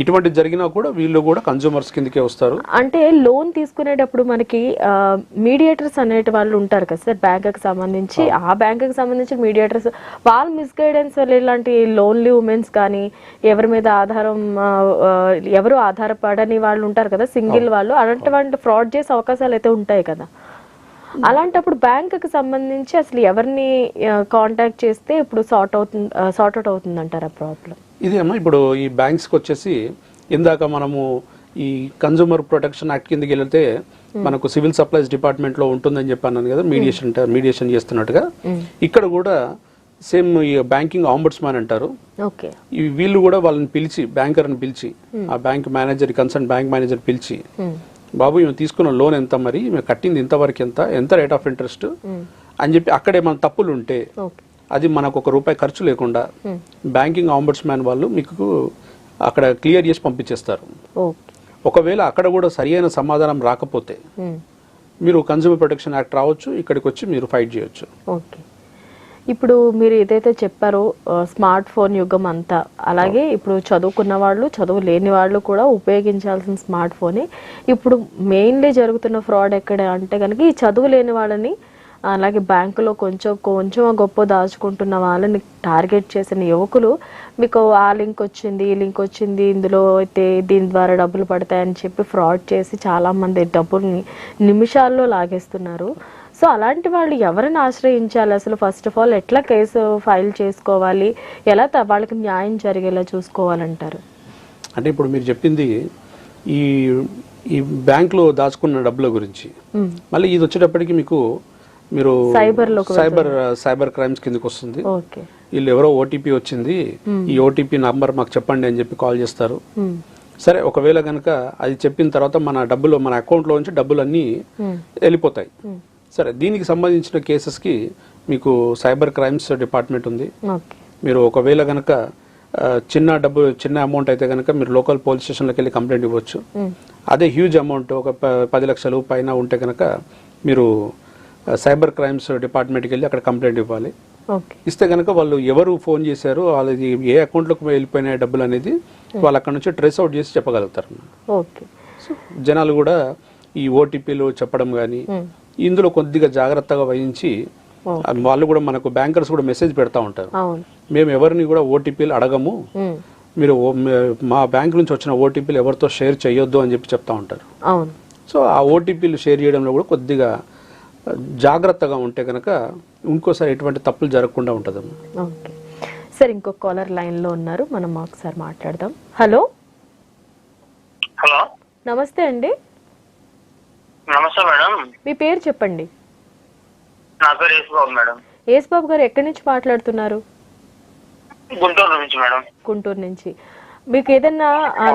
ఇటువంటి జరిగినా కూడా వీళ్ళు కూడా కన్స్యూమర్స్ కిందకే వస్తారు. అంటే లోన్ తీసుకునేటప్పుడు మనకి మీడియేటర్స్ అనేటి వాళ్ళు ఉంటారు కదా సార్, బ్యాంకుకి సంబంధించి. ఆ బ్యాంకుకి సంబంధించిన మీడియేటర్స్ వాళ్ళ మిస్గైడెన్స్ వల్ల ఇలాంటి లోన్లీ ఉమెన్స్ కానీ ఎవరు ఆధారపడని వాళ్ళు ఉంటారు కదా, సింగిల్ వాళ్ళు, అలాంటి ఫ్రాడ్ చేసే అవకాశాలు అయితే ఉంటాయి కదా. అలాంటప్పుడు బ్యాంకుకి సంబంధించి అసలు ఎవరిని కాంటాక్ట్ చేస్తే ఇప్పుడు సార్ట్ అవుట్ అవుతుంది అంటారా ప్రాబ్లం? ఇది అమ్మా, ఇప్పుడు ఈ బ్యాంక్స్కి వచ్చేసి ఇందాక మనము ఈ కన్స్యూమర్ ప్రొటెక్షన్ యాక్ట్ కిందకి వెళ్తే మనకు సివిల్ సప్లైస్ డిపార్ట్మెంట్లో ఉంటుందని చెప్పాను కదా, మీడియేషన్ చేస్తున్నట్టుగా. ఇక్కడ కూడా సేమ్ ఈ బ్యాంకింగ్ ఆంబుడ్స్మాన్ అంటారు. వీళ్ళు కూడా వాళ్ళని పిలిచి, బ్యాంకర్ని పిలిచి, ఆ bank manager, concern bank manager పిలిచి, బాబు మేము తీసుకున్న లోన్ ఎంత, మరి మేము కట్టింది ఇంతవరకు ఎంత రేట్ ఆఫ్ ఇంట్రెస్ట్ అని చెప్పి అక్కడే మన తప్పులు ఉంటే అది మనకు ₹1 ఖర్చు లేకుండా బ్యాంకింగ్ ఆంబుడ్స్మాన్ వాళ్ళు మీకు అక్కడ క్లియర్ చేసి పంపించేస్తారు. ఒకవేళ అక్కడ కూడా సరియైన సమాధానం రాకపోతే మీరు కన్స్యూమర్ ప్రొటెక్షన్ యాక్ట్ రావచ్చు, ఇక్కడికి వచ్చి మీరు ఫైట్ చేయొచ్చు. ఇప్పుడు మీరు ఏదైతే చెప్పారో స్మార్ట్ ఫోన్ యుగం అంతా, అలాగే ఇప్పుడు చదువుకున్న వాళ్ళు, చదువు లేని వాళ్ళు కూడా ఉపయోగించాల్సిన స్మార్ట్ ఫోనే. ఇప్పుడు మెయిన్లీ జరుగుతున్న ఫ్రాడ్ ఎక్కడ అంటే కనుక ఈ చదువు లేని వాళ్ళని, అలాగే బ్యాంకులో కొంచెం గొప్ప దాచుకుంటున్న వాళ్ళని టార్గెట్ చేసిన యువకులు, మీకు ఆ లింక్ వచ్చింది, ఈ లింక్ వచ్చింది, ఇందులో అయితే దీని ద్వారా డబ్బులు పడతాయని చెప్పి ఫ్రాడ్ చేసి చాలామంది డబ్బుల్ని నిమిషాల్లో లాగేస్తున్నారు. సో అలాంటి వాళ్ళు ఎవరిని ఆశ్రయించాలి అసలు? ఫస్ట్ ఆఫ్ ఆల్ ఎట్లా కేసు ఫైల్ చేసుకోవాలి, ఎలా వాళ్ళకి న్యాయం జరిగేలా చూసుకోవాలంటారు? అంటే ఇప్పుడు మీరు చెప్పింది ఈ బ్యాంక్లో దాచుకున్న డబ్బుల గురించి. మళ్ళీ ఇది వచ్చేటప్పటికి మీరు సైబర్ క్రైమ్స్ కిందకి వస్తుంది. వీళ్ళు ఎవరో ఓటీపీ వచ్చింది, ఈ ఓటీపీ నంబర్ మాకు చెప్పండి అని చెప్పి కాల్ చేస్తారు. సరే, ఒకవేళ కనుక అది చెప్పిన తర్వాత మన అకౌంట్లో నుంచి డబ్బులన్నీ వెళ్ళిపోతాయి. సరే, దీనికి సంబంధించిన కేసెస్కి మీకు సైబర్ క్రైమ్స్ డిపార్ట్మెంట్ ఉంది. మీరు ఒకవేళ కనుక చిన్న అమౌంట్ అయితే కనుక మీరు లోకల్ పోలీస్ స్టేషన్లోకి వెళ్ళి కంప్లైంట్ ఇవ్వచ్చు. అదే హ్యూజ్ అమౌంట్, ఒక 10 లక్షలు పైన ఉంటే కనుక మీరు సైబర్ క్రైమ్స్ డిపార్ట్మెంట్కి వెళ్ళి అక్కడ కంప్లైంట్ ఇవ్వాలి. ఇస్తే కనుక వాళ్ళు ఎవరు ఫోన్ చేశారు, వాళ్ళది ఏ అకౌంట్లోకి వెళ్ళిపోయిన డబ్బులు అనేది వాళ్ళు అక్కడ నుంచి ట్రేస్ అవుట్ చేసి చెప్పగలుగుతారు. జనాలు కూడా ఈ ఓటీపీలు చెప్పడం కానీ ఇందులో కొద్దిగా జాగ్రత్తగా వహించి, వాళ్ళు కూడా మనకు బ్యాంకర్స్ కూడా మెసేజ్ పెడతా ఉంటారు, మేము ఎవరిని కూడా ఓటీపీలు అడగము, మీరు మా బ్యాంక్ నుంచి వచ్చిన ఓటీపీలు ఎవరితో షేర్ చేయొద్దు అని చెప్పి చెప్తా ఉంటారు. సో ఆ ఓటీపీలు షేర్ చేయడంలో కూడా కొద్దిగా జాగ్రత్తగా ఉంటే కనుక ఇంకోసారి ఎటువంటి తప్పులు జరగకుండా ఉంటుంది. సార్, ఇంకో కాలర్ లైన్ లో ఉన్నారు, మనం ఒకసారి మాట్లాడదాం. హలో నమస్తే అండి. నమస్తే మేడం. మీ పేరు చెప్పండి. నా పేరు యేసుబాబు మేడం. యేసుబాబు గారు ఎక్కడి నుంచి మాట్లాడుతున్నారు? గుంటూరు నుంచి మేడం. గుంటూరు నుంచి. మీకు ఏదైనా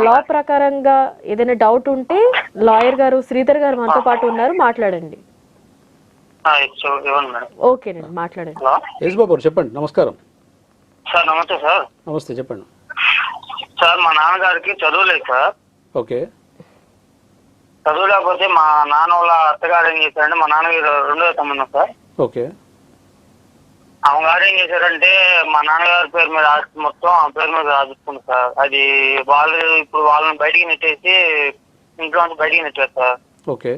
లా ప్రకారంగా ఏదైనా డౌట్ ఉంటే లాయర్ గారు శ్రీధర్ గారు మనతో పాటు ఉన్నారు, మాట్లాడండి. ఓకేనండి, మాట్లాడండి. యేసుబాబు గారు చెప్పండి. నమస్కారం సార్. నమస్తే సార్. నమస్తే, చెప్పండి సార్. మా నాన్నగారికి చదువు లేదు సార్. ఓకే. చదువు లేకపోతే మా నాన్న వాళ్ళ అత్తగారు ఏం చేశారంటే, మా నాన్నగారు రెండో సంబంధం సార్. ఓకే. అమ్మగారు ఏం చేశారంటే మా నాన్నగారి పేరు మీద ఆస్తి మొత్తం ఆ పేరు మీద రాజుకుంది సార్. అది వాళ్ళు ఇప్పుడు వాళ్ళని బయటికి నెట్టేసి ఇంట్లో నుంచి బయటికి నెట్టారు సార్. ఓకే.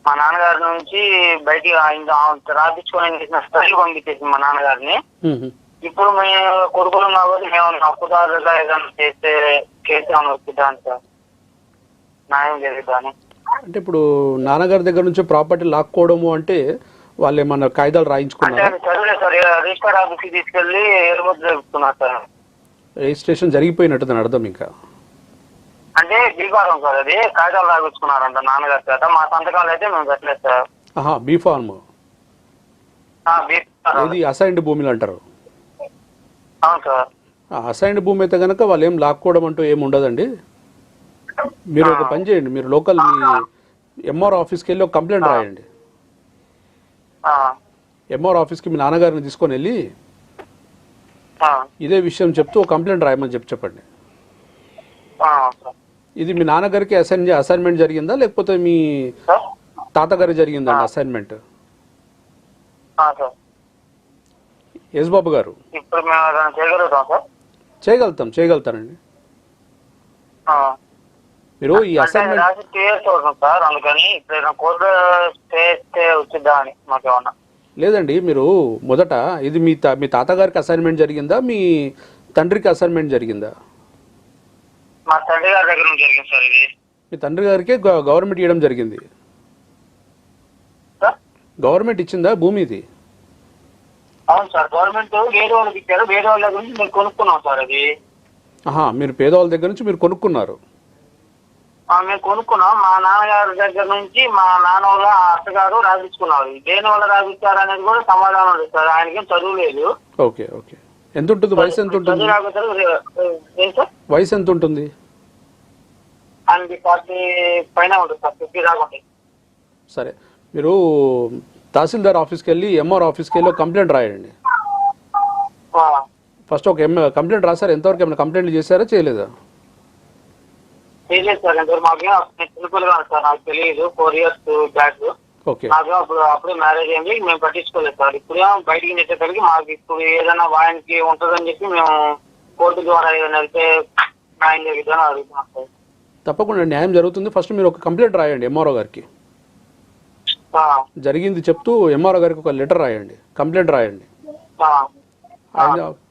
మా నాన్నగారి నుంచి బయటికి రాపించుకొని స్టైల్ పంపించేసి మా నాన్నగారిని. ఇప్పుడు మేము కొడుకులు కాబట్టి మేము అప్పుదారుగా ఏదైనా చేస్తే కేసు ఏమైనా వచ్చిద్దా అని సార్, న్యాయం జరిగిద్దా అని. అంటే ఇప్పుడు నాన్నగారి దగ్గర నుంచి ప్రాపర్టీ లాక్కోవడము అంటే వాళ్ళు ఏమన్నా కాగితాలు రాయించుకున్నారు? చదివలేదు సార్, రిజిస్టర్ ఆఫీస్కి తీసుకెళ్లి ఎరుమతి జరుపుతున్నారు సార్. రిజిస్ట్రేషన్ జరిగిపోయినట్టు దాని అర్థం. ఇంకా అంటే బీఫారం సార్, అది కాగితాలు రాయించుకున్నారంట నాన్నగారి చేత. మా సంతకాలు అయితే మేము పెట్టలేదు సార్. బీ ఫార్మ్ ఇది అసైన్డ్ భూములు అంటారు. అవును సార్. అసైన్డ్ భూమి అయితే కనుక వాళ్ళు ఏం లాక్కోవడం అంటూ ఏమి ఉండదండి. మీరు ఒక పని చేయండి, మీరు లోకల్ మీ ఎంఆర్ ఆఫీస్కి వెళ్ళి ఒక కంప్లైంట్ రాయండి. ఎంఆర్ ఆఫీస్కి మీ నాన్నగారిని తీసుకొని వెళ్ళి ఇదే విషయం చెప్తూ ఒక కంప్లైంట్ రాయమని చెప్పండి. ఇది మీ నాన్నగారికి అసైన్మెంట్ జరిగిందా లేకపోతే మీ తాతగారికి జరిగిందా అసైన్మెంట్? ఎస్ బాబు గారు, చేయగలుగుతానండి. మీరు ఈ అసైన్మెంట్ లేదండి, మీరు మొదట ఇది మీ తాతగారికి అసైన్మెంట్ జరిగిందా మీ తండ్రికి అసైన్మెంట్ జరిగిందా? మా తండ్రి గారి దగ్గర నుంచి జరిగింది సార్. ఇది మీ తండ్రి గారికి గవర్నమెంట్ ఇవ్వడం జరిగింది. గవర్నమెంట్ ఇచ్చిందా భూమి ఇది? అవును సార్, గవర్నమెంట్ వేరే వాళ్ళకి ఇచ్చారు. వేరే వాళ్ళ గురించి మేము కొనుక్కున్నాం సార్. అది మీరు పేదవాళ్ళ దగ్గర నుంచి మీరు కొనుక్కున్నారు? మేము కొనుక్కున్నాం. మా నాన్నగారి దగ్గర నుంచి మా నాన్న వాళ్ళ అత్తగారు రాయించుకున్నారు. దేని వల్ల రాయించారు అనేది కూడా సమాధానం ఉంది సార్. ఆయనకి చదువు లేదు. Okay okay. ఎంత ఉంటుంది వయసు? ఎంత ఉంటుంది వయసు? ఎంత ఉంటుంది? ఆయనకి 40 పైన ఉంటుంది సార్, 50 దాకా ఉంటుంది. సరే, మీరు తహసీల్దార్ ఆఫీస్కి వెళ్ళి ఎంఆర్ ఆఫీస్కి వెళ్ళి కంప్లైంట్ రాయండి. ఫస్ట్ ఒక కంప్లైంట్ రాశారు. ఎంతవరకు ఏమైనా కంప్లైంట్ చేశారా చేయలేదా? చేయలేదు సార్. ఎంతవరకు మాకు సింపుల్ గా సార్, నాకు తెలియదు. 4 years బ్యాక్ నాకు అప్పుడే మ్యారేజ్ అయింది. మేము పట్టించుకోలేదు సార్. ఇప్పుడు బయటికి నెట్టేసరికి మాకు ఇప్పుడు ఏదైనా వాయనకి ఉంటుందని చెప్పి మేము కోర్టు ద్వారా ఏదైనా వెళ్తే న్యాయం జరిగిద్దని అడుగుతున్నాం సార్. తప్పకుండా న్యాయం జరుగుతుంది. ఫస్ట్ మీరు ఒక కంప్లైంట్ రాయండి ఎంఆర్ఓ గారికి. జరిగింది చెప్తూ ఎంఆర్ఓ గారికి ఒక లెటర్ రాయండి, కంప్లైంట్ రాయండి.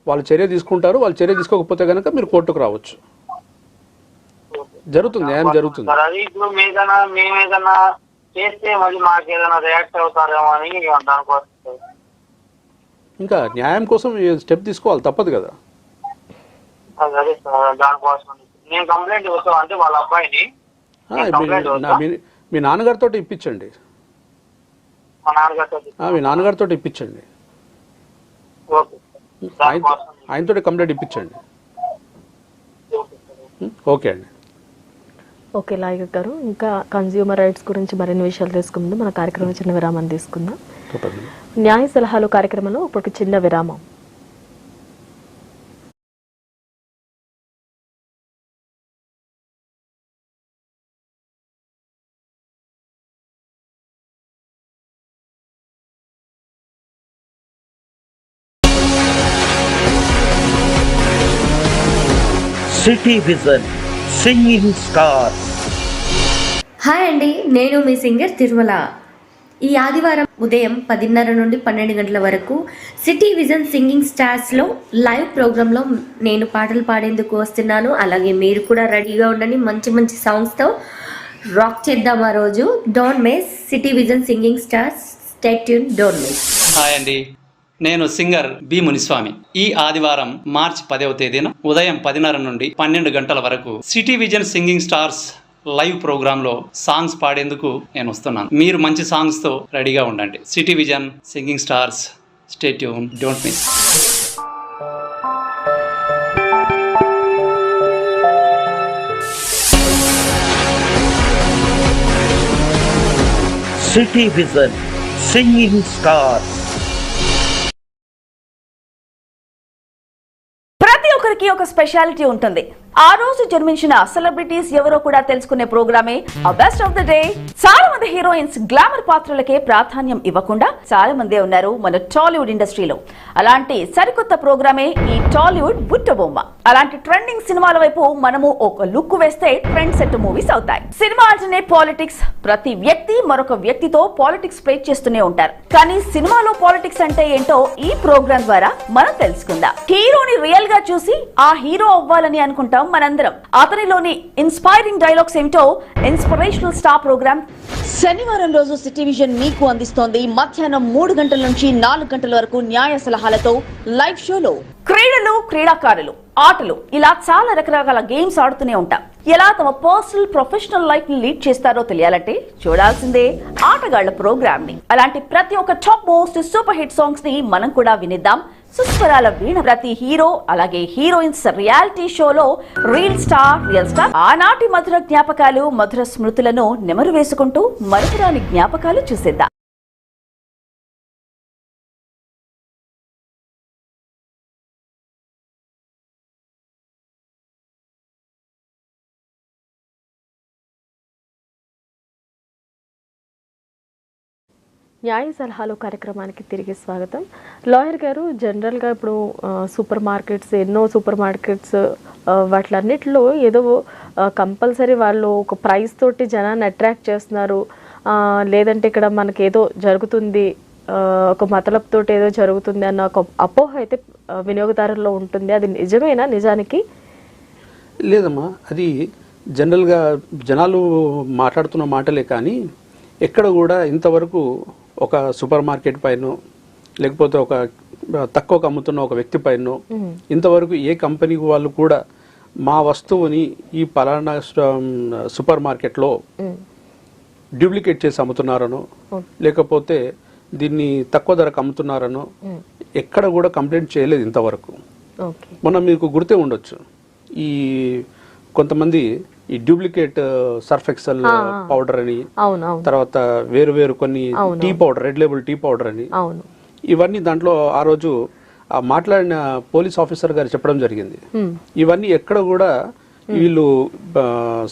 వాళ్ళు చర్య తీసుకుంటారు. వాళ్ళు చర్య తీసుకోకపోతే కనుక మీరు కోర్టుకు రావచ్చు. జరుగుతుంది, న్యాయం జరుగుతుంది. అది ఇప్పుడు మేము ఏదైనా చేస్తే మళ్ళీ మాకు ఏదైనా రియాక్ట్ అవుతారేమో అని దానికోసం. ఇంకా న్యాయం కోసం స్టెప్ తీసుకోవాలి, తప్పదు కదా. అదే సార్, దానికోసం నేను కంప్లైంట్ ఇవ్వచ్చు. అంటే వాళ్ళ అబ్బాయిని మీ నాన్నగారితో ఇప్పించండి. మా నాన్నగారితో మీ నాన్నగారితో ఇప్పించండి. ఆయనతో కంప్లైంట్ ఇప్పించండి. ఓకే అండి. ఓకే లాయర్ గారు, ఇంకా కన్జ్యూమర్ రైట్స్ గురించి మరిన్ని విషయాలు తెలుసుకుందాం. మన కార్యక్రమం చిన్న విరామం తీసుకుందాం. న్యాయ సలహాలు కార్యక్రమంలో ఇప్పుడు చిన్న విరామం. City vision singing star. Hi అండి, నేను మీ సింగర్ తిరుమల. ఈ ఆదివారం ఉదయం 10:30 నుండి 12 గంటల వరకు సిటీ విజన్ సింగింగ్ స్టార్స్లో లైవ్ ప్రోగ్రాంలో నేను పాటలు పాడేందుకు వస్తున్నాను. అలాగే మీరు కూడా రెడీగా ఉండండి. మంచి మంచి సాంగ్స్తో రాక్ చేద్దాం ఆ రోజు. Don't miss city vision singing stars. Stay tune, don't miss. Hi అండి, నేను సింగర్ బి మునిస్వామి. ఈ ఆదివారం మార్చి 10వ తేదీన ఉదయం 10:30 నుండి 12 గంటల వరకు city vision singing stars live ప్రోగ్రాంలో సాంగ్స్ పాడేందుకు నేను వస్తున్నాను. మీరు మంచి సాంగ్స్తో రెడీగా ఉండండి. City vision singing stars. Stay tune, don't miss. City vision singing star. ప్రతి ఒక్కరికి ఒక స్పెషాలిటీ ఉంటుంది. ఆ రోజు జన్మించిన సెలబ్రిటీస్ ఎవరో కూడా తెలుసుకునే ప్రోగ్రామే బెస్ట్ ఆఫ్ ద డే. చాలా మంది హీరోయిన్స్ గ్లామర్ పాత్రలకే ప్రాధాన్యం ఇవ్వకుండా చాలా మందే ఉన్నారు మన టాలీవుడ్ ఇండస్ట్రీలో. అలాంటి సరికొత్త ప్రోగ్రామే ఈ టాలీవుడ్ బుట్టబొమ్మ. అలాంటి ట్రెండింగ్ సినిమాల వైపు మనము ఒక లుక్ వేస్తే ట్రెండ్ సెట్ మూవీస్ అవుతాయి. సినిమా అంటేనే పాలిటిక్స్. ప్రతి వ్యక్తి మరొక వ్యక్తితో పాలిటిక్స్ ప్లే చేస్తూనే ఉంటారు. కానీ సినిమాలో పాలిటిక్స్ అంటే ఏంటో ఈ ప్రోగ్రామ్ ద్వారా మనం తెలుసుకుందాం. హీరోని రియల్ గా చూసి ఆ హీరో అవ్వాలని అనుకుంటాం మనందరం. అతనిలోని ఇన్స్పైరింగ్ డైలాగ్స్ ఏమిటో ఇన్స్పిరేషనల్ స్టార్ ప్రోగ్రామ్ శనివారం రోజు సిటీ విజన్ మీకు అందిస్తోంది. మధ్యాహ్నం 3 గంటల నుంచి 4 గంటల వరకు న్యాయ సలహాలతో లైవ్ షోలో క్రీడలు, క్రీడాకారులు, ఆటలు ఇలా చాలా రకరకాల గేమ్స్ ఆడుతూనే ఉంటాం. ఎలా తమ పర్సనల్ ప్రొఫెషనల్ లైఫ్ ని లీడ్ చేస్తారో తెలియాలంటే చూడాల్సిందే ఆటగాళ్ల ప్రోగ్రామ్ ని. అలాంటి ప్రతి ఒక్క top most super hit songs ని మనం కూడా వినిద్దాం. సుస్వరాల వీణ. ప్రతి హీరో అలాగే హీరోయిన్స్ రియాలిటీ షోలో రియల్ స్టార్ ఆనాటి మధుర జ్ఞాపకాలు, మధుర స్మృతులను నెమరు వేసుకుంటూ మరుపురాని జ్ఞాపకాలు చూసేద్దాం. న్యాయ సలహాలు కార్యక్రమానికి తిరిగి స్వాగతం. లాయర్ గారు, జనరల్గా ఇప్పుడు సూపర్ మార్కెట్స్, ఎన్నో సూపర్ మార్కెట్స్ వాటిలన్నిటిలో ఏదో కంపల్సరీ వాళ్ళు ఒక ప్రైస్ తోటి జనాన్ని అట్రాక్ట్ చేస్తున్నారు, లేదంటే ఇక్కడ మనకి ఏదో జరుగుతుంది, ఒక మతలబ్ తోటి ఏదో జరుగుతుంది అన్న ఒక అపోహ అయితే వినియోగదారుల్లో ఉంటుంది. అది నిజమేనా? నిజానికి లేదమ్మా, అది జనరల్గా జనాలు మాట్లాడుతున్న మాటలే. కానీ ఎక్కడ కూడా ఇంతవరకు ఒక సూపర్ మార్కెట్ పైన, లేకపోతే ఒక తక్కువకు అమ్ముతున్న ఒక వ్యక్తి పైన ఇంతవరకు ఏ కంపెనీ వాళ్ళు కూడా మా వస్తువుని ఈ పలానా సూపర్ మార్కెట్లో డూప్లికేట్ చేసి అమ్ముతున్నారనో, లేకపోతే దీన్ని తక్కువ ధరకు అమ్ముతున్నారనో ఎక్కడ కూడా కంప్లైంట్ చేయలేదు ఇంతవరకు. మొన్న మీకు గుర్తే ఉండొచ్చు, ఈ కొంతమంది ఈ డూప్లికేట్ సర్ఫ్ ఎక్సెల్ పౌడర్ అని, తర్వాత వేరు వేరు కొన్ని tea powder, Red Label tea powder అని, ఇవన్నీ దాంట్లో ఆ రోజు మాట్లాడిన పోలీస్ ఆఫీసర్ గారు చెప్పడం జరిగింది. ఇవన్నీ ఎక్కడ కూడా వీళ్ళు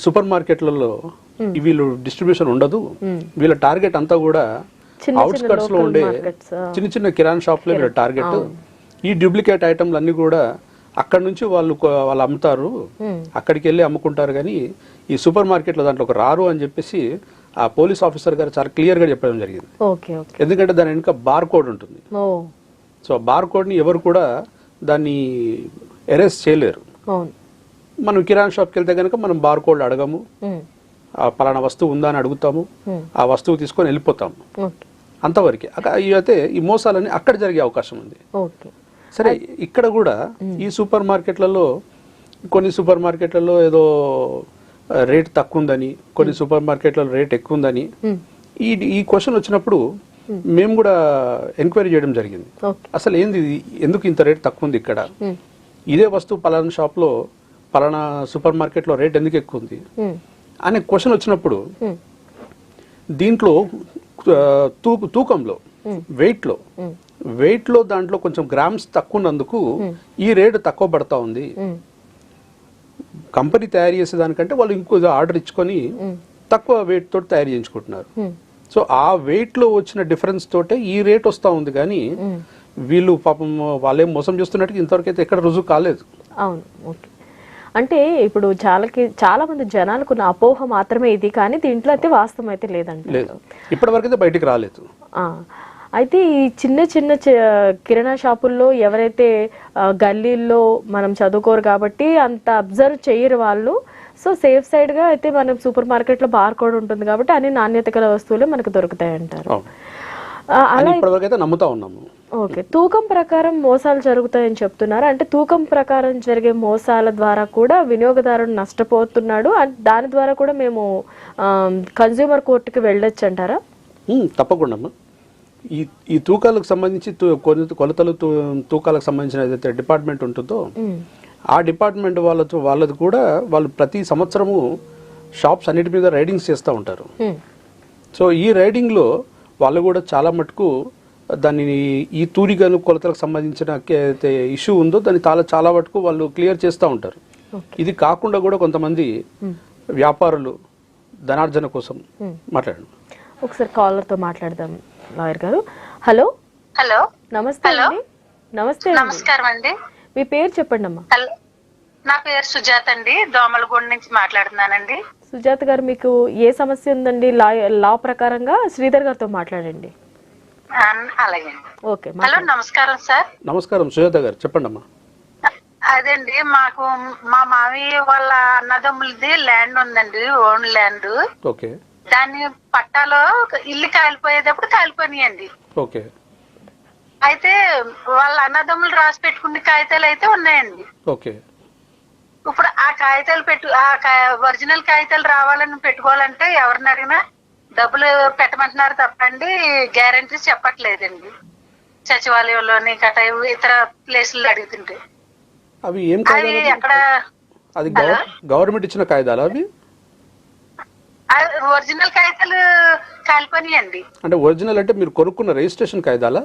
సూపర్ మార్కెట్లలో వీళ్ళు డిస్ట్రిబ్యూషన్ ఉండదు. వీళ్ళ టార్గెట్ అంతా కూడా అవుట్స్కట్స్ లో ఉండే చిన్న చిన్న కిరాణా షాప్ లో వీళ్ళ టార్గెట్. ఈ డూప్లికేట్ ఐటమ్లు అన్ని కూడా అక్కడ నుంచి వాళ్ళు అమ్ముతారు, అక్కడికి వెళ్ళి అమ్ముకుంటారు, కానీ ఈ సూపర్ మార్కెట్లో దాంట్లో రారు అని చెప్పేసి ఆ పోలీస్ ఆఫీసర్ గారు చాలా క్లియర్ గా చెప్పడం జరిగింది. ఎందుకంటే దాని వెనుక బార్ కోడ్ ఉంటుంది. సో బార్ కోడ్ ని ఎవరు కూడా దాన్ని ఎరేస్ చేయలేరు. మనం కిరాణా షాప్కి వెళ్తే కనుక మనం బార్ కోడ్ అడగము, ఆ పలానా వస్తువు ఉందా అని అడుగుతాము, ఆ వస్తువు తీసుకొని వెళ్ళిపోతాము, అంతవరకే. అయితే ఈ మోసాలని అక్కడ జరిగే అవకాశం ఉంది. సరే, ఇక్కడ కూడా ఈ సూపర్ మార్కెట్లలో కొన్ని సూపర్ మార్కెట్లలో ఏదో రేట్ తక్కువ ఉందని, కొన్ని సూపర్ మార్కెట్లలో రేట్ ఎక్కువ ఉందని ఈ క్వశ్చన్ వచ్చినప్పుడు మేము కూడా ఎంక్వైరీ చేయడం జరిగింది. అసలు ఏంది, ఎందుకు ఇంత రేట్ తక్కువ ఉంది ఇక్కడ, ఇదే వస్తువు పలానా షాప్ లో పలానా సూపర్ మార్కెట్ లో రేట్ ఎందుకు ఎక్కువ ఉంది అనే క్వశ్చన్ వచ్చినప్పుడు దీంట్లో తూకంలో వెయిట్ లో దాంట్లో కొంచెం గ్రామ్స్ తక్కువ ఉన్నందుకు ఈ రేటు తక్కువ పడతా ఉంది. కంపెనీ తయారు చేసే దానికంటే వాళ్ళు ఇంకో ఆర్డర్ ఇచ్చుకొని తక్కువ వెయిట్ తోటి తయారు చేయించుకుంటున్నారు. సో ఆ వెయిట్ లో వచ్చిన డిఫరెన్స్ తోటే ఈ రేట్ వస్తా ఉంది. కానీ వీళ్ళు పాపం వాళ్ళేం మోసం చేస్తున్నట్టు ఇంతవరకు అయితే ఎక్కడ రుజువు కాలేదు. అవును, ఓకే. అంటే ఇప్పుడు చాలా మంది జనాలకు నా అపోహ మాత్రమే ఇది, కానీ దీంట్లో అయితే వాస్తవం అయితే లేదంటే లేదు, ఇప్పటి వరకు అయితే బయటికి రాలేదు. అయితే ఈ చిన్న చిన్న కిరాణా షాపుల్లో ఎవరైతే గల్లీల్లో మనం చదువుకోరు కాబట్టి అంత అబ్జర్వ్ చేయరు వాళ్ళు. సో సేఫ్ సైడ్ గా అయితే మనం సూపర్ మార్కెట్ లో బార్ కోడ్ ఉంటుంది కాబట్టి అన్ని నాణ్యత గల వస్తువులే మనకు దొరుకుతాయి అంటారు. అలా నమ్ముతా ఉన్నాము. ఓకే, తూకం ప్రకారం మోసాలు జరుగుతాయని చెప్తున్నారు. అంటే తూకం ప్రకారం జరిగే మోసాల ద్వారా కూడా వినియోగదారుడు నష్టపోతున్నాడు, దాని ద్వారా కూడా మేము కన్స్యూమర్ కోర్టుకి వెళ్ళొచ్చు అంటారా? తప్పకుండా. ఈ తూకాలకు సంబంధించి కొలతలు తూకాలకు సంబంధించిన ఏదైతే డిపార్ట్మెంట్ ఉంటుందో ఆ డిపార్ట్మెంట్ వాళ్ళది కూడా వాళ్ళు ప్రతి సంవత్సరము షాప్స్ అన్నిటి మీద రైడింగ్స్ చేస్తూ ఉంటారు. సో ఈ రైడింగ్ లో వాళ్ళు కూడా చాలా మటుకు దాన్ని ఈ తూరిగను కొలతలకు సంబంధించిన ఇష్యూ ఉందో దాన్ని చాలా మటుకు వాళ్ళు క్లియర్ చేస్తూ ఉంటారు. ఇది కాకుండా కూడా కొంతమంది వ్యాపారులు ధనార్జన కోసం మాట్లాడండి. ఒకసారి కాలర్తో మాట్లాడదాం లాయర్ గారు. హలో హలో నమస్తే అండి. నమస్తే అండి. నమస్కారం అండి. మీ పేరు చెప్పండి అమ్మా. హలో, నా పేరు సుజాత అండి, దోమలగూడ నుంచి మాట్లాడుతున్నానండి. సుజాత గారు, మీకు ఏ సమస్య ఉందండి? లా ప్రకారంగా శ్రీధర్ గారితో మాట్లాడండి. అలాగే. ఓకే. హలో, నమస్కారం సార్. నమస్కారం సుజాత గారు, చెప్పండి అమ్మా. అదండి, మాకు మా మామయ్య వాళ్ళ అన్నదమ్ములది ల్యాండ్ ఉందండి, ఓన్ ల్యాండ్. ఓకే. దాన్ని పట్టాలో ఇల్లు కాలిపోయేటప్పుడు కాలిపోయినాయండి. ఓకే. అయితే వాళ్ళ అన్నదమ్ములు రాసి పెట్టుకునే కాగితాలు అయితే ఉన్నాయండి. ఓకే. ఇప్పుడు ఆ కాగితాలు ఒరిజినల్ కాగితాలు రావాలని పెట్టుకోవాలంటే ఎవరిని అడిగినా డబ్బులు పెట్టమంటున్నారు తప్పండి, గ్యారంటీస్ చెప్పట్లేదండి. సచివాలయంలోని గట ఇతర ప్లేసుల్లో అడుగుతుంటే అవి ఏం అవి కాగితాలు? ఎక్కడ అది గవర్నమెంట్ ఇచ్చిన కాగితాలు అవి? ఒరిజినల్ కాగితాలు కాలిపోయినాయండి. అంటే ఒరిజినల్ అంటే మీరు కొనుక్కున్న రిజిస్ట్రేషన్ కాగితాలా?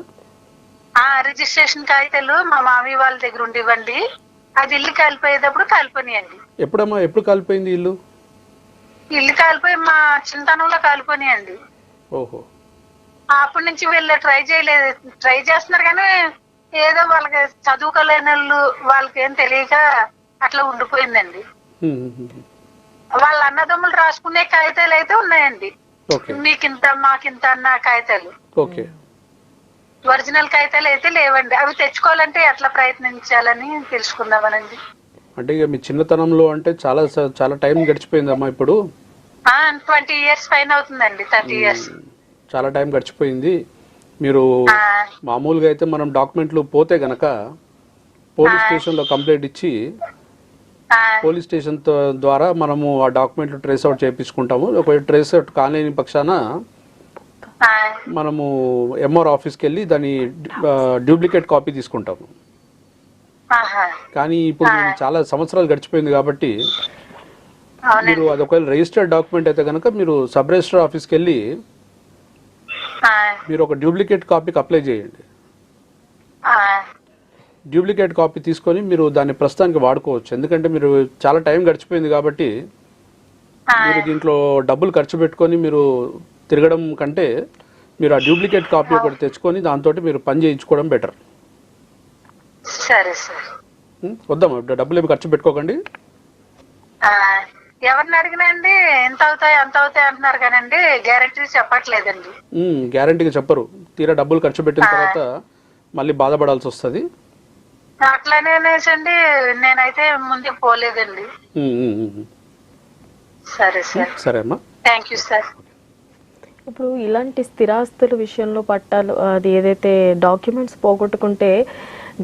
రిజిస్ట్రేషన్ కాగితాలు మా మామయ్య వాళ్ళ దగ్గర ఉండివ్వండి, అది ఇల్లు కాలిపోయేటప్పుడు కాలిపోయినాయండి. ఎప్పుడమ్మా, ఎప్పుడు కాలిపోయింది ఇల్లు? ఇల్లు కాలిపోయి మా చిన్నతనంలో కాలిపోయినాయండి. ఓహో. అప్పటి నుంచి వీళ్ళు ట్రై చేస్తున్నారు కానీ ఏదో వాళ్ళకి చదువుకోలేని వాళ్ళు, వాళ్ళకి ఏం తెలియక అట్లా ఉండిపోయిందండి. వాళ్ళ అన్నదమ్ములు రాసుకునే కాగితాలు అయితే ఉన్నాయండి, మీకింత మాకింత అన్న కాగితాలు. ఓకే. ఒరిజినల్ కాగితాలు అయితే లేవండి. అవి తెచ్చుకోవాలంటే ఎట్లా ప్రయత్నించాలని తెలుసుకుందామనండి. అంటే ఇక మీ చిన్నతనంలో అంటే చాలా టైం గడిచిపోయిందమ్మా. ఇప్పుడు 20 years పైన అవుతుందండి, 30 years. చాలా టైం గడిచిపోయింది. మీరు మామూలుగా అయితే మనం డాక్యుమెంట్లు పోతే గనక పోలీస్ స్టేషన్లో కంప్లైంట్ ఇచ్చి పోలీస్ స్టేషన్ ద్వారా మనము ఆ డాక్యుమెంట్లు ట్రేస్ అవుట్ చేయించుకుంటాము. ఒకవేళ ట్రేస్ అవుట్ కాలేని పక్షాన మనము ఎంఆర్ ఆఫీస్కి వెళ్ళి దాని డూప్లికేట్ కాపీ తీసుకుంటాము. కానీ ఇప్పుడు చాలా సంవత్సరాలు గడిచిపోయింది కాబట్టి మీరు అది ఒకవేళ రిజిస్టర్డ్ డాక్యుమెంట్ అయితే కనుక మీరు సబ్ రిజిస్టర్ ఆఫీస్కి వెళ్ళి మీరు ఒక డూప్లికేట్ కాపీకి అప్లై చేయండి. డూప్లికేట్ కాపీ తీసుకొని మీరు దాన్ని ప్రస్తుతానికి వాడుకోవచ్చు. ఎందుకంటే మీరు చాలా టైం గడిచిపోయింది కాబట్టి మీరు దీంట్లో డబ్బులు ఖర్చు పెట్టుకొని మీరు తిరగడం కంటే మీరు ఆ డూప్లికేట్ కాపీ ఒకటి తెచ్చుకొని దాంతో మీరు పని చేయించుకోవడం బెటర్. సరే సార్. వద్దామా, డబ్బులు ఏమి ఖర్చు పెట్టుకోకండి. ఎవరిని అడిగినా అండి ఎంత అవుతాయి అంత అవుతాయి అంటున్నారు కానండి గ్యారంటీ చెప్పట్లేదండి. గ్యారంటీగా చెప్పరు. తీరా డబ్బులు ఖర్చు పెట్టిన తర్వాత మళ్ళీ బాధపడాల్సి వస్తుంది. అట్లానే అనేసండి నేనైతే ముందు పోలేదండి. సరే సార్. సరే అమ్మా, థ్యాంక్ యూ సార్. ఇప్పుడు ఇలాంటి స్థిరాస్తుల విషయంలో పట్టాలు అది ఏదైతే డాక్యుమెంట్స్ పోగొట్టుకుంటే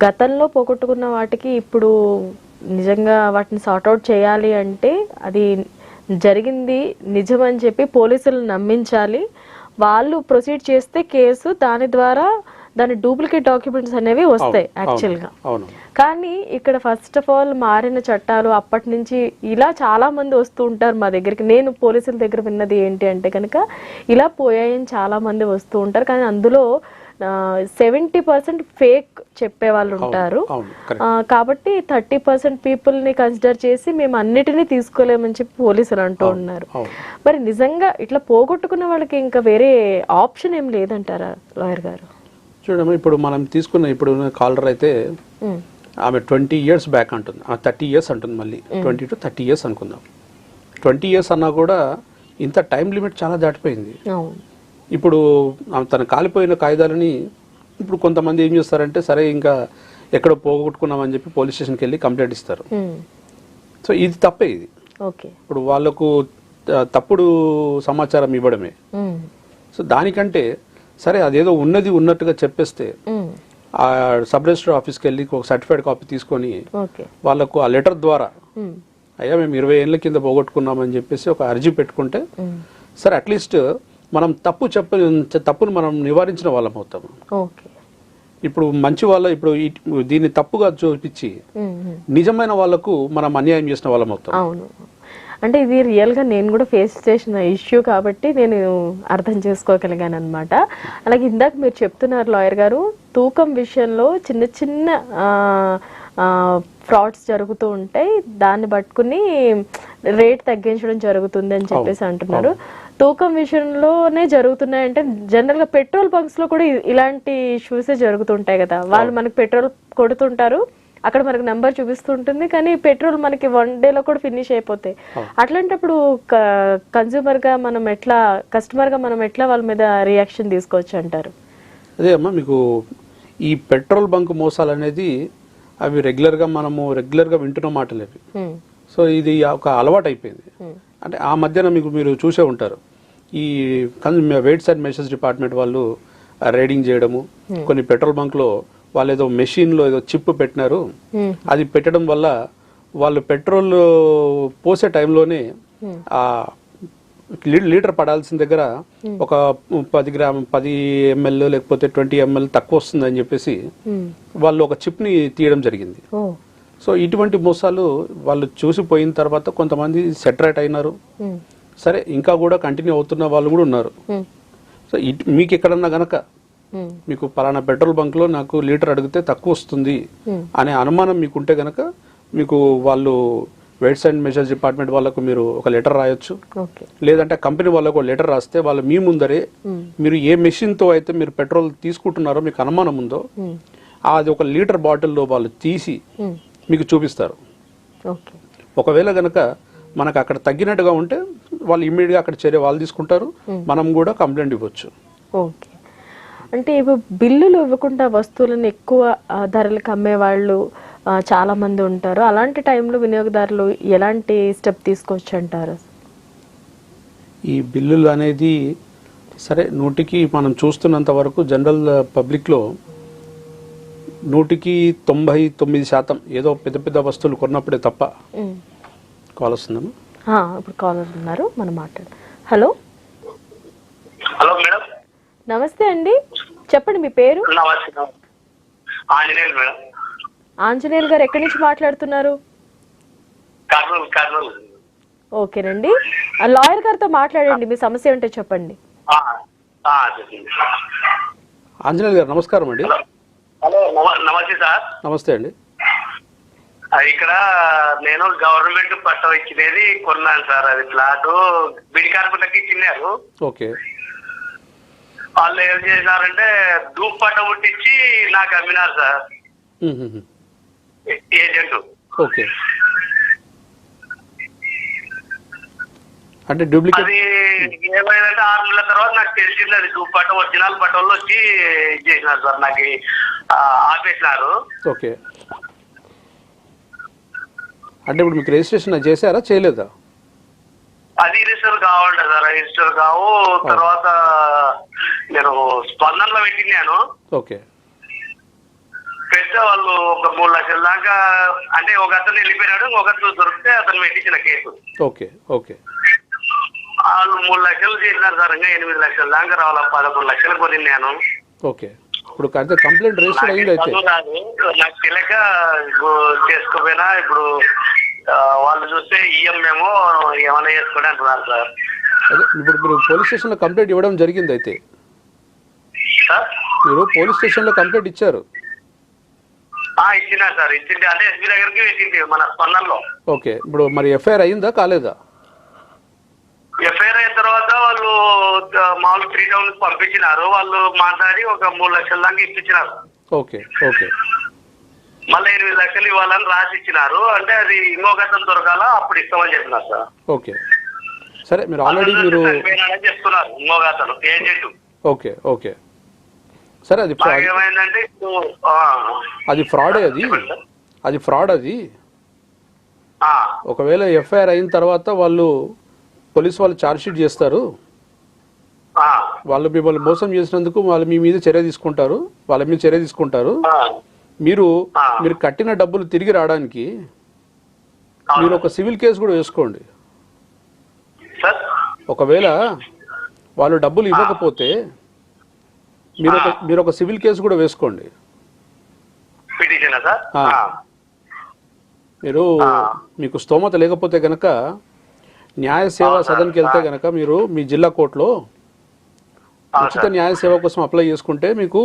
గతంలో పోగొట్టుకున్న వాటికి ఇప్పుడు నిజంగా వాటిని సార్ట్అవుట్ చేయాలి అంటే అది జరిగింది నిజమని చెప్పి పోలీసులు నమ్మించాలి. వాళ్ళు ప్రొసీడ్ చేస్తే కేసు దాని ద్వారా దాని డూప్లికేట్ డాక్యుమెంట్స్ అనేవి వస్తాయి యాక్చువల్గా. కానీ ఇక్కడ ఫస్ట్ ఆఫ్ ఆల్ మారిన చట్టాలు అప్పటి నుంచి ఇలా చాలా మంది వస్తూ ఉంటారు మా దగ్గరికి. నేను పోలీసుల దగ్గర విన్నది ఏంటి అంటే కనుక ఇలా పోయాయని చాలా మంది వస్తూ ఉంటారు. కానీ అందులో 70% ఫేక్ చెప్పే వాళ్ళు ఉంటారు. కాబట్టి 30% పీపుల్ని కన్సిడర్ చేసి మేము అన్నిటినీ తీసుకోలేమని చెప్పి పోలీసులు అంటూ ఉన్నారు. మరి నిజంగా ఇట్లా పోగొట్టుకున్న వాళ్ళకి ఇంకా వేరే ఆప్షన్ ఏం లేదంటారా లాయర్ గారు? చూడమ్మా, ఇప్పుడు మనం తీసుకున్న ఇప్పుడు కాలర్ అయితే ఆమె 20 years బ్యాక్ అంటుంది, 30 years అంటుంది. మళ్ళీ 20 to 30 years అనుకుందాం. 20 years అన్నా కూడా ఇంత టైం లిమిట్ చాలా దాటిపోయింది. ఇప్పుడు తన కాలిపోయిన కాగితాలని ఇప్పుడు కొంతమంది ఏం చేస్తారంటే సరే ఇంకా ఎక్కడో పోగొట్టుకున్నామని చెప్పి పోలీస్ స్టేషన్కి వెళ్ళి కంప్లైంట్ ఇస్తారు. సో ఇది తప్పే. ఇది ఇప్పుడు వాళ్ళకు తప్పుడు సమాచారం ఇవ్వడమే. సో దానికంటే సరే అదేదో ఉన్నట్టుగా చెప్పేస్తే ఆ సబ్ రిజిస్టర్ ఆఫీస్కి వెళ్ళి ఒక సర్టిఫైడ్ కాపీ తీసుకొని వాళ్ళకు ఆ లెటర్ ద్వారా అయ్యా మేము 20 ఏళ్ళ కింద పోగొట్టుకున్నామని చెప్పేసి ఒక అర్జీ పెట్టుకుంటే సరే అట్లీస్ట్ మనం తప్పును మనం నివారించిన వాళ్ళం అవుతాము. ఇప్పుడు మంచి వాళ్ళ ఇప్పుడు దీన్ని తప్పుగా చూపించి నిజమైన వాళ్ళకు మనం అన్యాయం చేసిన వాళ్ళం అవుతాం. అవును, అంటే ఇది రియల్గా నేను కూడా ఫేస్ చేసిన ఇష్యూ కాబట్టి నేను అర్థం చేసుకోగలిగాను అనమాట. అలాగే ఇందాక మీరు చెప్తున్నారు లాయర్ గారు, తూకం విషయంలో చిన్న చిన్న ఫ్రాడ్స్ జరుగుతూ ఉంటాయి, దాన్ని పట్టుకుని రేట్ తగ్గించడం జరుగుతుంది అని చెప్పేసి అంటున్నారు. తూకం విషయంలోనే జరుగుతున్నాయంటే జనరల్గా పెట్రోల్ బంక్స్లో కూడా ఇలాంటి ఇష్యూసే జరుగుతుంటాయి కదా. వాళ్ళు మనకి పెట్రోల్ కొడుతుంటారు, అక్కడ మనకి నెంబర్ చూపిస్తుంటుంది, కానీ పెట్రోల్ మనకి 1 డేలో కూడా ఫినిష్ అయిపోతాయి. అట్లాంటప్పుడు కన్జ్యూమర్గా మనం ఎట్లా, కస్టమర్గా మనం ఎట్లా వాళ్ళ మీద రియాక్షన్ తీసుకోవచ్చు అంటారు? అదే అమ్మా, మీకు ఈ పెట్రోల్ బంక్ మోసాలు అనేది అవి రెగ్యులర్గా వింటున్న మాటలు అవి. సో ఇది ఒక అలవాటు అయిపోయింది. అంటే ఆ మధ్యన మీరు చూసే ఉంటారు, ఈ వెయిట్స్ అండ్ మెషర్స్ డిపార్ట్మెంట్ వాళ్ళు రైడింగ్ చేయడము, కొన్ని పెట్రోల్ బంక్లో వాళ్ళు ఏదో మెషిన్లో ఏదో చిప్ పెట్టినారు, అది పెట్టడం వల్ల వాళ్ళు పెట్రోల్ పోసే టైంలోనే ఆ లీటర్ పడాల్సిన దగ్గర ఒక 10 ml లేకపోతే 20 ml తక్కువ వస్తుందని చెప్పేసి వాళ్ళు ఒక చిప్ ని తీయడం జరిగింది. సో ఇటువంటి మోసాలు వాళ్ళు చూసిపోయిన తర్వాత కొంతమంది సెటరేట్ అయినారు. సరే, ఇంకా కూడా కంటిన్యూ అవుతున్న వాళ్ళు కూడా ఉన్నారు. సో మీకు ఎక్కడన్నా గనక మీకు పలానా పెట్రోల్ బంక్ లో నాకు లీటర్ అడిగితే తక్కువ వస్తుంది అనే అనుమానం మీకుంటే గనక మీకు వాళ్ళు వెయిట్స్ అండ్ మెజర్స్ డిపార్ట్మెంట్ వాళ్ళకు మీరు ఒక లెటర్ రాయొచ్చు, లేదంటే కంపెనీ వాళ్ళకు ఒక లెటర్ రాస్తే వాళ్ళు మీ ముందరే మీరు ఏ మెషిన్ తో అయితే మీరు పెట్రోల్ తీసుకుంటున్నారో మీకు అనుమానం ఉందో అది ఒక లీటర్ బాటిల్లో వాళ్ళు తీసి మీకు చూపిస్తారు. ఒకవేళ గనక మనకు అక్కడ తగ్గినట్టుగా ఉంటే వాళ్ళు ఇమ్మీడియట్గా అక్కడ చర్య వాళ్ళు తీసుకుంటారు, మనం కూడా కంప్లైంట్ ఇవ్వచ్చు. ఓకే, అంటే ఇప్పుడు బిల్లులు ఇవ్వకుండా వస్తువులను ఎక్కువ ధరలకు అమ్మే వాళ్ళు చాలా మంది ఉంటారు. అలాంటి టైంలో వినియోగదారులు ఎలాంటి స్టెప్ తీసుకోవచ్చు అంటారు? ఈ బిల్లులు అనేది సరే, 100కి మనం చూస్తున్నంత వరకు జనరల్ పబ్లిక్లో 99% ఏదో పెద్ద పెద్ద వస్తువులు కొన్నప్పుడే తప్ప. కాల్ వస్తుందమ్మా, ఇప్పుడు కాలర్ ఉన్నారు, మనం మాట్లాడు. Hello hello madam. నమస్తే అండి, చెప్పండి మీ పేరు? ఆంజనేయులు మేడం. ఆంజనేయులు గారు ఎక్కడి నుంచి మాట్లాడుతున్నారు? కర్నూలు. ఓకేనండి, లాయర్ గారితో మాట్లాడండి, మీ సమస్య ఏంటో చెప్పండి. ఆంజనేయులు గారు నమస్కారం అండి. హలో, నమస్తే సార్. నమస్తే అండి. ఇక్కడ నేను గవర్నమెంట్ పట్టం ఇచ్చినది కొన్నాను సార్. అది ఫ్లాట్ బిడి కార్మికులకి ఇచ్చినారు. ఓకే, వాళ్ళు ఏం చేసినారంటే డూప్ పట్టం పుట్టించి నాకు అమ్మినారు సార్, ఏజెంట్. ఓకే, అంటే డూప్లికేట్. అది ఏమైందంటే 6 నెలల తర్వాత నాకు తెలిసింది అది డూప్ పట్టం, ఒరిజినల్ పట్టంలో వచ్చి చేసినారు సార్, నాకు ఆపేసినారు. ఓకే, అంటే ఇప్పుడు మీకు రిజిస్ట్రేషన్ చేశారా చేయలేదా? అది రిజిస్టర్ కావాలంట సార్, రిజిస్టర్ కావు. తర్వాత నేను స్పందనలో పెట్టినాను. ఓకే, పెడితే వాళ్ళు ఒక 3 లక్షల దాకా, అంటే ఒక అతను వెళ్ళిపోయినాడు, ఒక అతను దొరికితే అతను పెట్టించిన కేసు. ఓకే, ఓకే, వాళ్ళు 3 లక్షలు చేసినారు సార్, ఇంకా 8 లక్షల దాకా రావాలా, 11 లక్షలు కొనిన్నాను. ఓకే, ఇప్పుడు కంప్లైంట్ రిజిస్టర్ అయింది అయితే? నాకు తెలియక చేసుకోపోయినా ఇప్పుడు వాళ్ళు చూస్తే ఈఎంఏమో ఏమైనా చేసుకుని అంటున్నారు సార్. అదే, ఇప్పుడు మీరు పోలీస్ స్టేషన్లో కంప్లైంట్ ఇవ్వడం జరిగింది అయితే? మీరు పోలీస్ స్టేషన్లో కంప్లైంట్ ఇచ్చారు? ఇచ్చినా సార్, ఇచ్చింది అంటే ఎస్పీ దగ్గరికి పెట్టింది మన స్పందనలో. ఓకే, ఇప్పుడు మరి ఎఫ్ఐఆర్ అయిందా కాలేదా? ఎఫ్ఐఆర్ అయిన తర్వాత వాళ్ళు మామూలు 3 టౌన్ పంపించినారు. వాళ్ళు మాట్లాడి ఒక 3 లక్షల దాకా ఇప్పించినారు. ఓకే, ఓకే, మళ్ళీ 8 లక్షలు ఇవ్వాలని రాసి ఇచ్చినారు. అంటే అది ఇంకొక అతను దొరకాల, అప్పుడు ఇస్తామని చెప్పినారు సార్. ఓకే, సరే, మీరు ఆల్రెడీ మీరు చెప్తున్నారు ఇంకొక అతను ఏజెంట్. ఓకే, ఓకే, సరే, అది ఏమైందంటే అది ఫ్రాడే, అది ఫ్రాడ్. అది ఒకవేళ ఎఫ్ఐఆర్ అయిన తర్వాత వాళ్ళు పోలీసు వాళ్ళు ఛార్జ్షీట్ చేస్తారు, వాళ్ళు మిమ్మల్ని మోసం చేసినందుకు వాళ్ళు మీ మీద చర్య తీసుకుంటారు. మీరు కట్టిన డబ్బులు తిరిగి రావడానికి మీరు ఒక సివిల్ కేసు కూడా వేసుకోండి. ఒకవేళ వాళ్ళు డబ్బులు ఇవ్వకపోతే మీరు ఒక సివిల్ కేసు కూడా వేసుకోండి. మీరు మీకు స్తోమత లేకపోతే గనక న్యాయ సేవా సదన్కి వెళ్తే గనక మీరు మీ జిల్లా కోర్టులో ఉచిత న్యాయ సేవ కోసం అప్లై చేసుకుంటే మీకు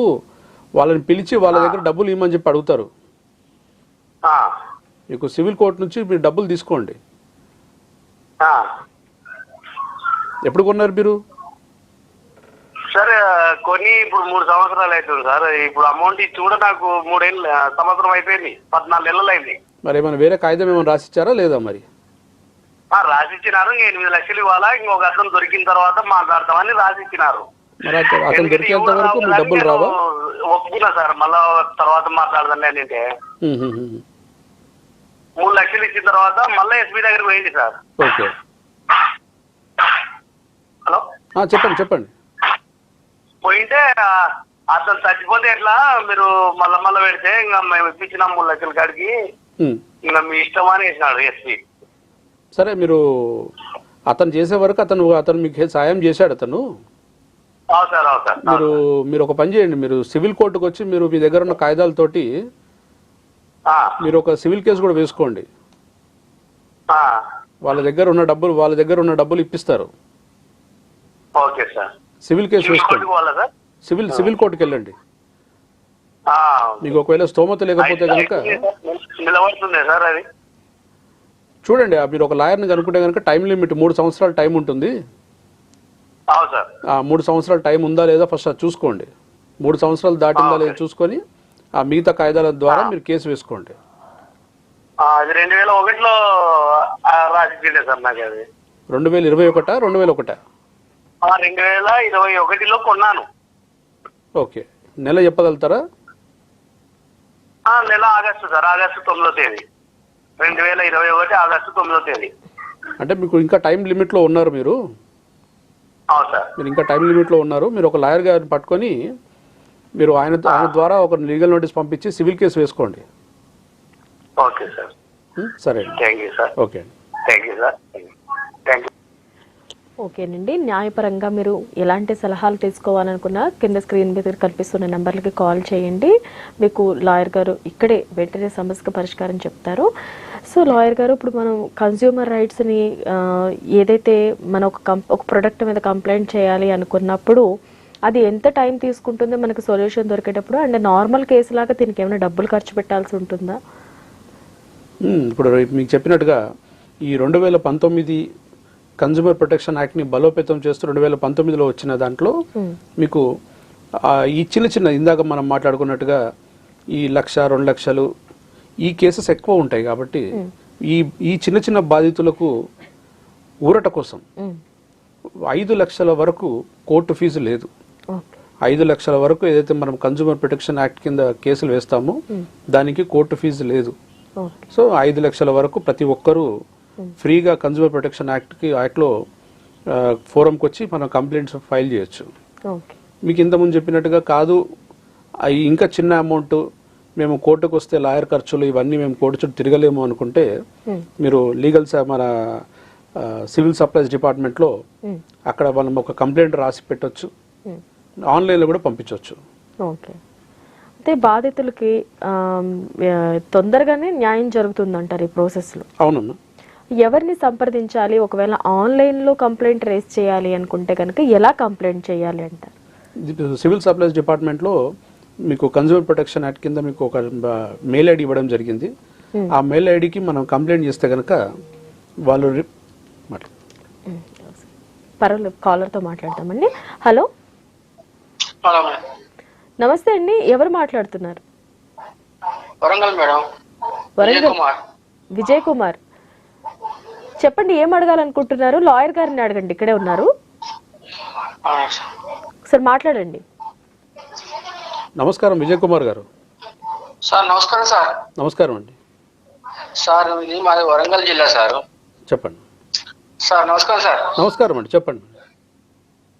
వాళ్ళని పిలిచి వాళ్ళ దగ్గర డబ్బులు ఇవ్వమని చెప్పి అడుగుతారు. మీకు సివిల్ కోర్టు నుంచి మీరు డబ్బులు తీసుకోండి. ఆ. ఎప్పుడు కొన్నారు మీరు? సార్ కొన్ని ఇప్పుడు 3 సంవత్సరాలు అవుతుంది సార్. ఇప్పుడు అమౌంట్ ఇచ్చి కూడా నాకు 3 సంవత్సరం అయిపోయింది, 14 నెలలు అయింది. మరి ఏమైనా వేరే కాగితం ఏమైనా రాసిచ్చారా లేదా? మరి రాసిచ్చినారు. 8 లక్షలు ఇవ్వాలా, ఇంకొక అర్థం దొరికిన తర్వాత మాట్లాడతామని రాసిచ్చినారు. మరి అతను దొరికేంత వరకు మీ డబ్బులు రావా? ఒప్పుకున్నా సార్, మళ్ళా తర్వాత మాట్లాడదాం అంటే 3 లక్షలు ఇచ్చిన తర్వాత మళ్ళీ ఎస్పీ దగ్గరికి పోయింది సార్. ఓకే. హలో, చెప్పండి. పోయింటే అతను చచ్చిపోతే ఎట్లా, మీరు మళ్ళా పెడితే ఇంకా మేము ఇప్పించినాం 3 లక్షల కాడికి, ఇంకా మీ ఇష్టం అని వేసినాడు ఎస్పీ. సరే, మీరు అతను చేసే వరకు అతను మీకు సాయం చేశాడు అతను. అవును సార్. మీరు ఒక పని చేయండి, మీరు సివిల్ కోర్టుకు వచ్చి మీరు మీ దగ్గర ఉన్న కాగితాలతోటి మీరు ఒక సివిల్ కేసు కూడా వేసుకోండి. వాళ్ళ దగ్గర ఉన్న డబ్బులు ఇప్పిస్తారు. Okay sir. సివిల్ కేసు వేసుకోండి. సివిల్ కోర్టుకి వెళ్ళండి. మీకు ఒకవేళ స్తోమత లేకపోతే కనుక నిలబడుతుంది సార్ అది. చూడండి, మీరు ఒక లాయర్ని కనుక్కుంటే కనుక టైం లిమిట్ 3 సంవత్సరాల టైం ఉంటుంది. 3 సంవత్సరాల టైం ఉందా లేదా ఫస్ట్ అది చూసుకోండి. 3 సంవత్సరాలు దాటిందా లేదా చూసుకొని ఆ మిగతా కాయిదాల ద్వారా మీరు కేసు వేసుకోండి. అది 2001లో రాసిచ్చిండే సార్ నాకు. అది 2021 2001 2021లో కొన్నాను. ఓకే. నెల చెప్పగలుగుతారా? నెల ఆగస్టు సార్, ఆగస్టు 9వ తేదీ 2021 ఆగస్టు 9వ తేదీ. అంటే మీకు ఇంకా టైం లిమిట్లో ఉన్నారు మీరు. అవును సార్. మీరు ఇంకా టైం లిమిట్లో ఉన్నారు. మీరు ఒక లాయర్ గారిని పట్టుకొని మీరు ఆయన ద్వారా ఒక లీగల్ నోటీస్ పంపించి సివిల్ కేసు వేసుకోండి. Okay sir. సరే, thank you sir. Okay. Thank you sir. Thank you. ఓకేనండి. న్యాయపరంగా మీరు ఎలాంటి సలహాలు తీసుకోవాలనుకున్నా కింద స్క్రీన్ మీద కనిపిస్తున్న నెంబర్లకి కాల్ చేయండి. మీకు లాయర్ గారు ఇక్కడే వెంటనే సమస్యకు పరిష్కారం చెప్తారు. సో లాయర్ గారు, ఇప్పుడు మనం కన్స్యూమర్ రైట్స్ని ఏదైతే మన ఒక ప్రొడక్ట్ మీద కంప్లైంట్ చేయాలి అనుకున్నప్పుడు అది ఎంత టైం తీసుకుంటుందో మనకు సొల్యూషన్ దొరికేటప్పుడు, అండ్ నార్మల్ కేసు లాగా దీనికి ఏమైనా డబ్బులు ఖర్చు పెట్టాల్సి ఉంటుందా? ఇప్పుడు మీకు చెప్పినట్టుగా ఈ 2019 కన్స్యూమర్ ప్రొటెక్షన్ యాక్ట్ని బలోపేతం చేస్తూ 2019లో వచ్చిన దాంట్లో మీకు ఈ చిన్న ఇందాక మనం మాట్లాడుకున్నట్టుగా ఈ 1,00,000 2 లక్షలు ఈ కేసెస్ ఎక్కువ ఉంటాయి. కాబట్టి ఈ చిన్న బాధితులకు ఊరట కోసం 5 లక్షల వరకు కోర్టు ఫీజు లేదు. 5 లక్షల వరకు ఏదైతే మనం కన్స్యూమర్ ప్రొటెక్షన్ యాక్ట్ కింద కేసులు వేస్తామో దానికి కోర్టు ఫీజు లేదు. సో 5 లక్షల వరకు ప్రతి ఒక్కరూ ఫ్రీగా కన్స్యూమర్ ప్రొటెక్షన్ యాక్ట్లో ఫోరంకి వచ్చి మనం కంప్లైంట్స్ ఫైల్ చేయొచ్చు. మీకు ఇంతకుముందు చెప్పినట్టుగా కాదు, ఇంకా చిన్న అమౌంట్ మేము కోర్టుకు వస్తే లాయర్ ఖర్చులు ఇవన్నీ మేము కోర్టు చుట్టూ తిరగలేము అనుకుంటే మీరు మన సివిల్ సప్లైస్ డిపార్ట్మెంట్లో అక్కడ మనం ఒక కంప్లైంట్ రాసి పెట్టొచ్చు, ఆన్లైన్లో కూడా పంపించవచ్చు. ఓకే. అయితే బాధితులకి తొందరగానే న్యాయం జరుగుతుందంటారు ఈ ప్రాసెస్లో? అవునమ్మా. ఎవరిని సంప్రదించాలి? ఒకవేళ ఆన్లైన్లో కంప్లైంట్ రేస్ చేయాలి అనుకుంటే కనుక ఎలా కంప్లైంట్ చేయాలి అంటారు? సివిల్ సప్లైస్ డిపార్ట్మెంట్లో మీకు కన్స్యూమర్ ప్రొటెక్షన్ యాక్ట్ కింద మీకు ఒక మెయిల్ ఐడి ఇవ్వడం జరిగింది. ఆ మెయిల్ ఐడికి మనం కంప్లైంట్ చేస్తే కనుక వాళ్ళు పర్వాలేదు, కాలర్తో మాట్లాడతామండి. హలో, నమస్తే అండి. ఎవరు మాట్లాడుతున్నారు? వరంగల్ మేడం. వరంగల్ విజయ్ కుమార్. చెప్పండి, ఏం అడగాలనుకుంటున్నారు? లాయర్ గారిని అడగండి, ఇక్కడే ఉన్నారు. ఒకసారి మాట్లాడండి. నమస్కారం విజయ్ కుమార్ గారు. సార్ నమస్కారం సార్. నమస్కారం అండి. సార్ ఇది మాది వరంగల్ జిల్లా సార్. చెప్పండి సార్. నమస్కారం సార్. నమస్కారం అండి, చెప్పండి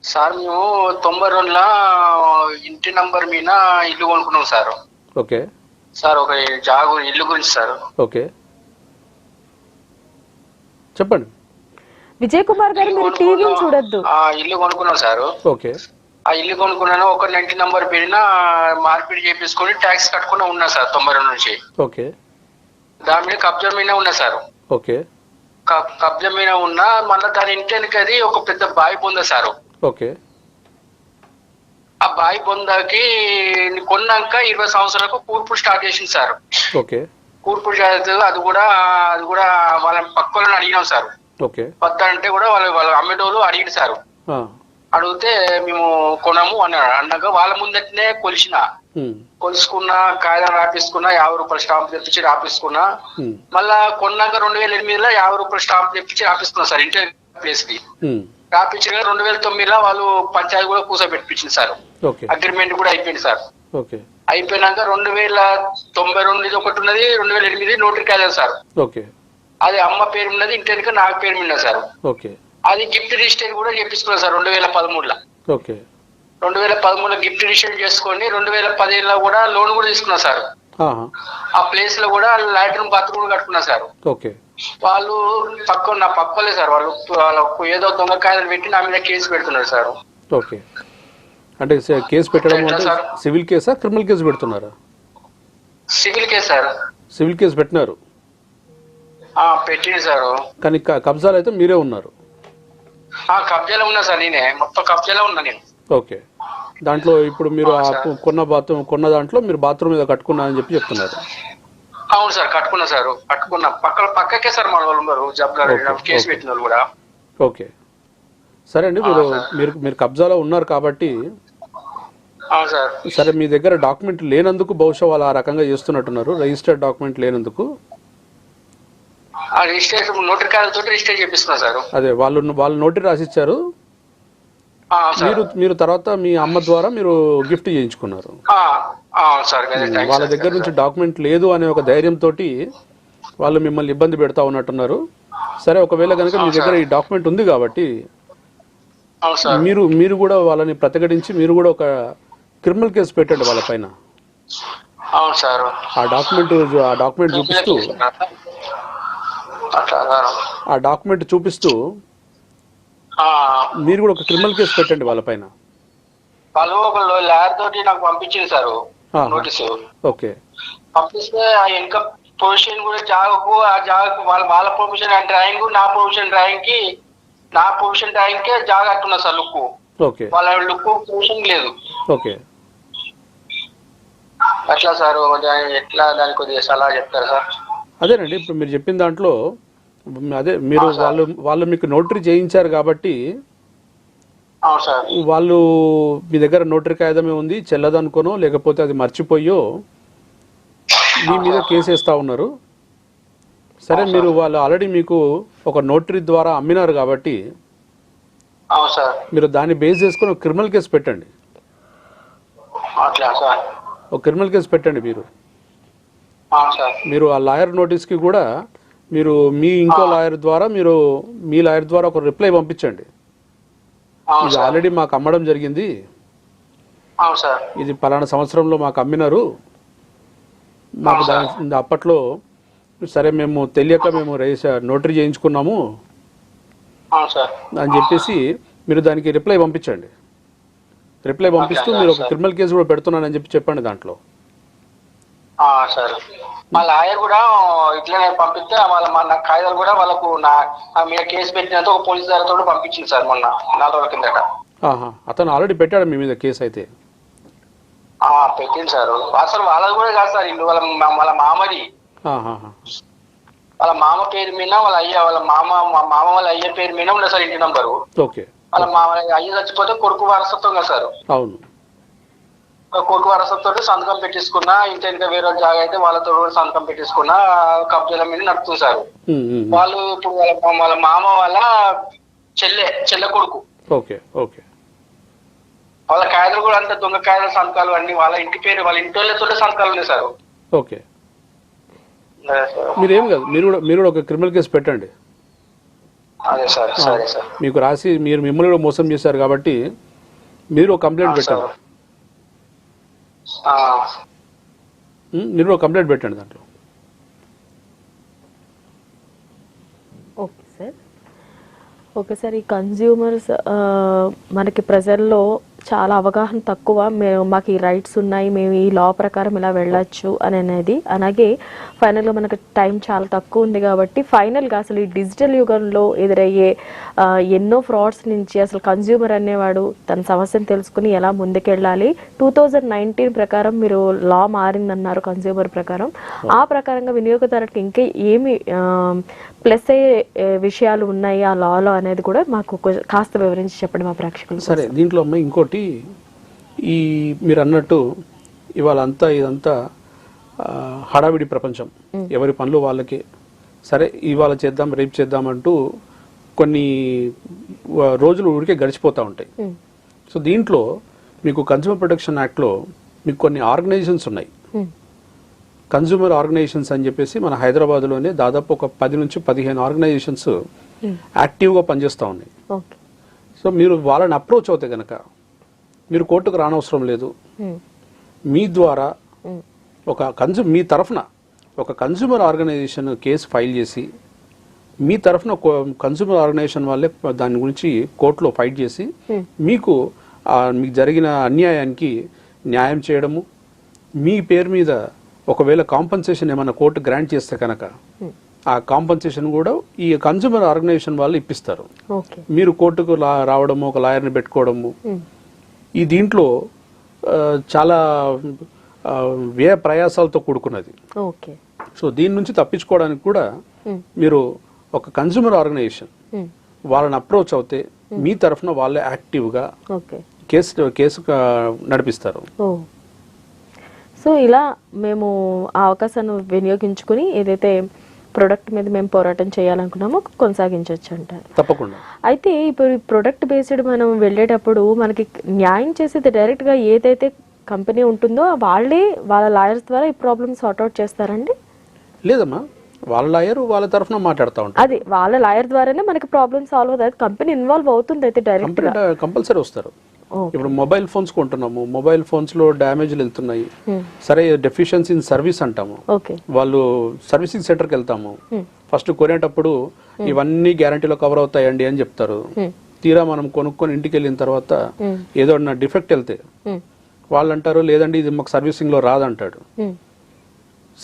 సార్. మేము 92ల ఇంటి నంబర్ మీద ఇల్లు కొనుక్కున్నాం సార్. ఓకే సార్, ఒక ఇల్లు గురించి సార్. ఓకే, చెప్పండి. విజయ్ కుమార్ గారు, మీరు టీవీని చూడొద్దు. ఇల్లు కొనుక్కున్నాం సార్. ఓకే. ఆ ఇల్లు కొనుక్కున్నాను, ఒక 90 నంబర్ పేరున మార్పిడి చేపించుకొని ట్యాక్స్ కట్టుకుని ఉన్నా సార్ 92 నుంచి. ఓకే. దాని మీద కబ్జా మీద ఉన్నా సార్. ఓకే. కబ్జా మీద ఉన్నా, మళ్ళీ దాని ఇంటికి అది ఒక పెద్ద బావి పొందా సార్. ఓకే. ఆ బావి పొందాకి కొన్నాక 20 సంవత్సరాలకు కూర్పు స్టార్ట్ చేసింది సార్. ఓకే. కూర్పు జాగ్రత్త అది కూడా వాళ్ళ పక్క వాళ్ళని అడిగినాం సార్. ఓకే. వద్ద అంటే కూడా వాళ్ళు అమ్మేటోళ్ళు అడిగిన సార్. అడిగితే మేము కొనము అన్నాక వాళ్ళ ముందటనే కొలుసుకున్నా కాగితం రాపించుకున్నా 50 రూపాయల స్టాంప్ తెప్పించి రాపించుకున్నా. మళ్ళా కొన్నాక 2008లో 50 రూపాయల స్టాంప్ తెప్పించి రాపిస్తున్నా సార్ ఇంటర్ ప్లేస్ కి. రాపించిన 2009లో వాళ్ళు పంచాయతీ కూడా కూర్చోబెట్టించింది సార్. అగ్రిమెంట్ కూడా అయిపోయింది సార్. అయిపోయినాక 2092 ఒకటి ఉన్నది, 2008 నోటరీ కాలేదు సార్. అది అమ్మ పేరు ఉన్నది, ఇంటి నాకు పేరు ఉన్నది సార్. అది గిఫ్ట్ రిజిస్టర్ కూడా చేపించుకున్నాను సార్ 2013లో. 2013లో గిఫ్ట్ రిజిస్టర్ చేసుకొని 2017లో కూడా లోన్ కూడా తీసుకున్నా సార్. ఆ ప్లేస్ లో కూడా లాట్రిన్ బాత్రూమ్ కట్టుకున్నా సార్. వాళ్ళు నా పక్కలే సార్. వాళ్ళకు ఏదో దొంగ కాయలు పెట్టి నా మీద కేసు పెడుతున్నారు సార్. అంటే కేసు పెట్టడం అంటే సివిల్ కేసా క్రిమినల్ కేసు పెడుతున్నారా? Civil case sir. Civil case పెట్టినారు. పెట్టింది సార్. కానీ కబ్జాలు అయితే మీరే ఉన్నారు. కబ్జాలో ఉన్నా సార్, నేనే మొత్తం కబ్జాలో ఉన్నా నేను. ఓకే. దాంట్లో ఇప్పుడు మీరు కొన్న దాంట్లో మీరు బాత్రూమ్ మీద కట్టుకున్నా అని చెప్పి చెప్తున్నారు. అవును సార్, కట్టుకున్నా సార్. కట్టుకున్నా పక్కకే సార్ మన వాళ్ళు కేసు పెట్టిన వాళ్ళు కూడా. ఓకే, సరే అండి. మీరు కబ్జాలో ఉన్నారు కాబట్టి సరే, మీ దగ్గర డాక్యుమెంట్ లేనందుకు బహుశా వాళ్ళు ఆ రకంగా చేస్తున్నట్టున్నారు. రిజిస్టర్డ్ డాక్యుమెంట్ లేనందుకు అదే వాళ్ళు నోటరీ రాసిచ్చారు. మీరు తర్వాత మీ అమ్మ ద్వారా మీరు గిఫ్ట్ చేయించుకున్నారు. వాళ్ళ దగ్గర నుంచి డాక్యుమెంట్ లేదు అనే ఒక ధైర్యంతో వాళ్ళు మిమ్మల్ని ఇబ్బంది పెడతా ఉన్నట్టున్నారు. సరే, ఒకవేళ కనుక మీ దగ్గర ఈ డాక్యుమెంట్ ఉంది కాబట్టి మీరు కూడా వాళ్ళని ప్రతిఘటించి మీరు కూడా ఒక క్రిమినల్ కేసు పెట్టండి వాళ్ళ పైన. ఆ డాక్యుమెంట్ చూపిస్తూ మీరు కూడా ఒక క్రిమినల్ కేసు పెట్టండి వాళ్ళ పైన. వాళ్ళు ఒక లాయర్ తోటి నాకు పంపించింది సార్ నోటీసు. ఓకే. పంపిస్తే ఆ వెనక పొజిషన్ కూడా జాగకు వాళ్ళ పొజిషన్ డ్రాయింగ్ నా పొజిషన్ డ్రాయింగ్ కే జాగా అట్టున్నా సార్ లుక్. ఓకే. వాళ్ళ లుక్ పొజిషన్ లేదు. ఓకే. అట్లా సార్, ఎట్లా దానికి కొద్దిగా సలహా చెప్తారు సార్? అదేనండి, ఇప్పుడు మీరు చెప్పిన దాంట్లో అదే మీరు వాళ్ళు మీకు నోటరీ చేయించారు కాబట్టి వాళ్ళు మీ దగ్గర నోటరీ కాగితమే ఉంది చెల్లదనుకోనో లేకపోతే అది మర్చిపోయో మీ మీద కేసు వేస్తా ఉన్నారు. సరే, మీరు వాళ్ళు ఆల్రెడీ మీకు ఒక నోటరీ ద్వారా అమ్మినారు కాబట్టి మీరు దాన్ని బేస్ చేసుకుని ఒక క్రిమినల్ కేసు పెట్టండి. ఒక క్రిమినల్ కేసు పెట్టండి. మీరు ఆ లాయర్ నోటీస్కి కూడా మీరు మీ ఇంకో లాయర్ ద్వారా మీ లాయర్ ద్వారా ఒక రిప్లై పంపించండి. ఇది ఆల్రెడీ మాకు అమ్మడం జరిగింది, ఇది పలానా సంవత్సరంలో మాకు అమ్మినారు, మాకు అప్పట్లో సరే మేము తెలియక మేము నోటరీ చేయించుకున్నాము అని చెప్పేసి మీరు దానికి రిప్లై పంపించండి. రిప్లై పంపిస్తూ మీరు ఒక క్రిమినల్ కేసు కూడా పెడుతున్నానని చెప్పండి దాంట్లో. సార్, మా లాయర్ కూడా ఇట్లనే పంపిస్తే వాళ్ళ కాగితాలు కూడా వాళ్ళకు మీద కేసు పెట్టినంత ఒక పోలీస్ దారితో పంపించింది సార్ మొన్న 4 రోజుల కిందట. అతను ఆల్రెడీ పెట్టాడు మీ మీద కేసు అయితే? పెట్టింది సార్. అసలు వాళ్ళది కూడా కాదు సార్, ఇల్లు వాళ్ళ మామది. వాళ్ళ మామ పేరు మీద వాళ్ళ మామ వాళ్ళ అయ్య పేరు మీద ఉండదు సార్ ఇంటి నంబరు. వాళ్ళ అయ్య చచ్చిపోతే కొడుకు వారసత్వం కదా సార్. అవును. కొడుకు వారసత్వం సంతకం పెట్టించుకున్నా, ఇంటి వేరే జాగా అయితే వాళ్ళతో కూడా సంతకం పెట్టించుకున్నా కబ్జాల మీద నడుపుతుంది సార్. వాళ్ళు ఇప్పుడు వాళ్ళ మామ వాళ్ళ చెల్లె కొడుకు. వాళ్ళ కాయలు కూడా అంత దొంగ కాయల సంతకాలు అన్ని వాళ్ళ ఇంటి పేరు వాళ్ళ ఇంటి వాళ్ళతో సంతకాలు ఉన్నాయి సార్. ఓకే. మీరేం కాదు, మీరు కూడా ఒక క్రిమినల్ కేసు పెట్టండి. అదే సార్. సరే సార్. మీకు రాసి మిమ్మల్ని కూడా మోసం చేశారు కాబట్టి మీరు ఒక కంప్లైంట్ పెట్టండి. మీరు ఒక కంప్లైంట్ పెట్టండి దాంట్లో. Okay sir. ఈ కన్జ్యూమర్స్ మనకి ప్రజల్లో చాలా అవగాహన తక్కువ. మాకు ఈ రైట్స్ ఉన్నాయి, మేము ఈ లా ప్రకారం ఇలా వెళ్ళొచ్చు అని అనేది. అలాగే ఫైనల్గా మనకు టైం చాలా తక్కువ ఉంది కాబట్టి ఫైనల్గా అసలు ఈ డిజిటల్ యుగంలో ఎదురయ్యే ఎన్నో ఫ్రాడ్స్ నుంచి అసలు కన్జ్యూమర్ అనేవాడు తన సమస్యను తెలుసుకుని ఎలా ముందుకెళ్ళాలి. 2019 ప్రకారం మీరు లా మారిందన్నారు కన్జ్యూమర్ ప్రకారం. ఆ ప్రకారంగా వినియోగదారులకు ఇంకా ఏమి ప్లస్ అయ్యే విషయాలు ఉన్నాయి ఆ లాలో అనేది కూడా మాకు కాస్త వివరించి చెప్పండి మా ప్రేక్షకులు. సరే, దీంట్లో అమ్మ ఇంకోటి, ఈ మీరు అన్నట్టు ఇవాళ ఇదంతా హడావిడి ప్రపంచం, ఎవరి పనులు వాళ్ళకి. సరే ఇవాళ చేద్దాం రేపు చేద్దాం అంటూ కొన్ని రోజులు ఊరికే గడిచిపోతూ ఉంటాయి. సో దీంట్లో మీకు కన్స్యూమర్ ప్రొటెక్షన్ యాక్ట్లో మీకు కొన్ని ఆర్గనైజేషన్స్ ఉన్నాయి. కన్స్యూమర్ ఆర్గనైజేషన్స్ అని చెప్పేసి మన హైదరాబాద్లోనే దాదాపు ఒక 10 నుంచి 15 ఆర్గనైజేషన్స్ యాక్టివ్గా పనిచేస్తూ ఉన్నాయి. సో మీరు వాళ్ళని అప్రోచ్ అవుతే కనుక మీరు కోర్టుకు రానవసరం లేదు. మీ ద్వారా మీ తరఫున ఒక కన్స్యూమర్ ఆర్గనైజేషన్ కేసు ఫైల్ చేసి, మీ తరఫున కన్స్యూమర్ ఆర్గనైజేషన్ వాళ్ళే దాని గురించి కోర్టులో ఫైట్ చేసి మీకు జరిగిన అన్యాయానికి న్యాయం చేయడము, మీ పేరు మీద ఒకవేళ కాంపన్సేషన్ ఏమైనా కోర్టు గ్రాంట్ చేస్తే కనుక ఆ కాంపన్సేషన్ కూడా ఈ కన్స్యూమర్ ఆర్గనైజేషన్ వాళ్ళు ఇప్పిస్తారు. మీరు కోర్టుకు రావడము, ఒక లాయర్ని పెట్టుకోవడము, ఈ దీంట్లో చాలా వ్యయ ప్రయాసాలతో కూడుకున్నది. సో దీని నుంచి తప్పించుకోవడానికి కూడా మీరు ఒక కన్స్యూమర్ ఆర్గనైజేషన్ వాళ్ళని అప్రోచ్ అవుతే మీ తరఫున వాళ్ళే యాక్టివ్గా కేసు నడిపిస్తారు. సో ఇలా మేము ఆ అవకాశాన్ని వినియోగించుకుని ఏదైతే ప్రొడక్ట్ మీద మేము పోరాటం చేయాలనుకున్నామో కొనసాగించవచ్చు అంటారు. తప్పకుండా. అయితే ఇప్పుడు ప్రొడక్ట్ బేస్డ్ మనం వెళ్ళేటప్పుడు మనకి న్యాయం చేసేది డైరెక్ట్గా ఏదైతే కంపెనీ ఉంటుందో వాళ్ళే వాళ్ళ లాయర్స్ ద్వారా ఈ ప్రాబ్లమ్ సార్ట్అవుట్ చేస్తారండి? లేదమ్మా, వాళ్ళ లాయర్ వాళ్ళ తరఫున మాట్లాడుతూ ఉంటారు. అది వాళ్ళ లాయర్ ద్వారానే మనకి ప్రాబ్లమ్ సాల్వ్ అవుతుంది. కంపెనీ ఇన్వాల్వ్ అవుతుంది అయితే డైరెక్ట్ కంపల్సరీ వస్తారు. ఇప్పుడు మొబైల్ ఫోన్స్ కొంటున్నాము, మొబైల్ ఫోన్స్ లో డ్యామేజ్లు వెళ్తున్నాయి, సరే డెఫిషియన్సీ ఇన్ సర్వీస్ అంటాము. వాళ్ళు సర్వీసింగ్ సెంటర్కి వెళ్తాము, ఫస్ట్ కొనేటప్పుడు ఇవన్నీ గ్యారంటీలో కవర్ అవుతాయండి అని చెప్తారు. తీరా మనం కొనుక్కొని ఇంటికి వెళ్ళిన తర్వాత ఏదో డిఫెక్ట్ వెళ్తే వాళ్ళు అంటారు లేదండి ఇది మాకు సర్వీసింగ్ లో రాదంటాడు.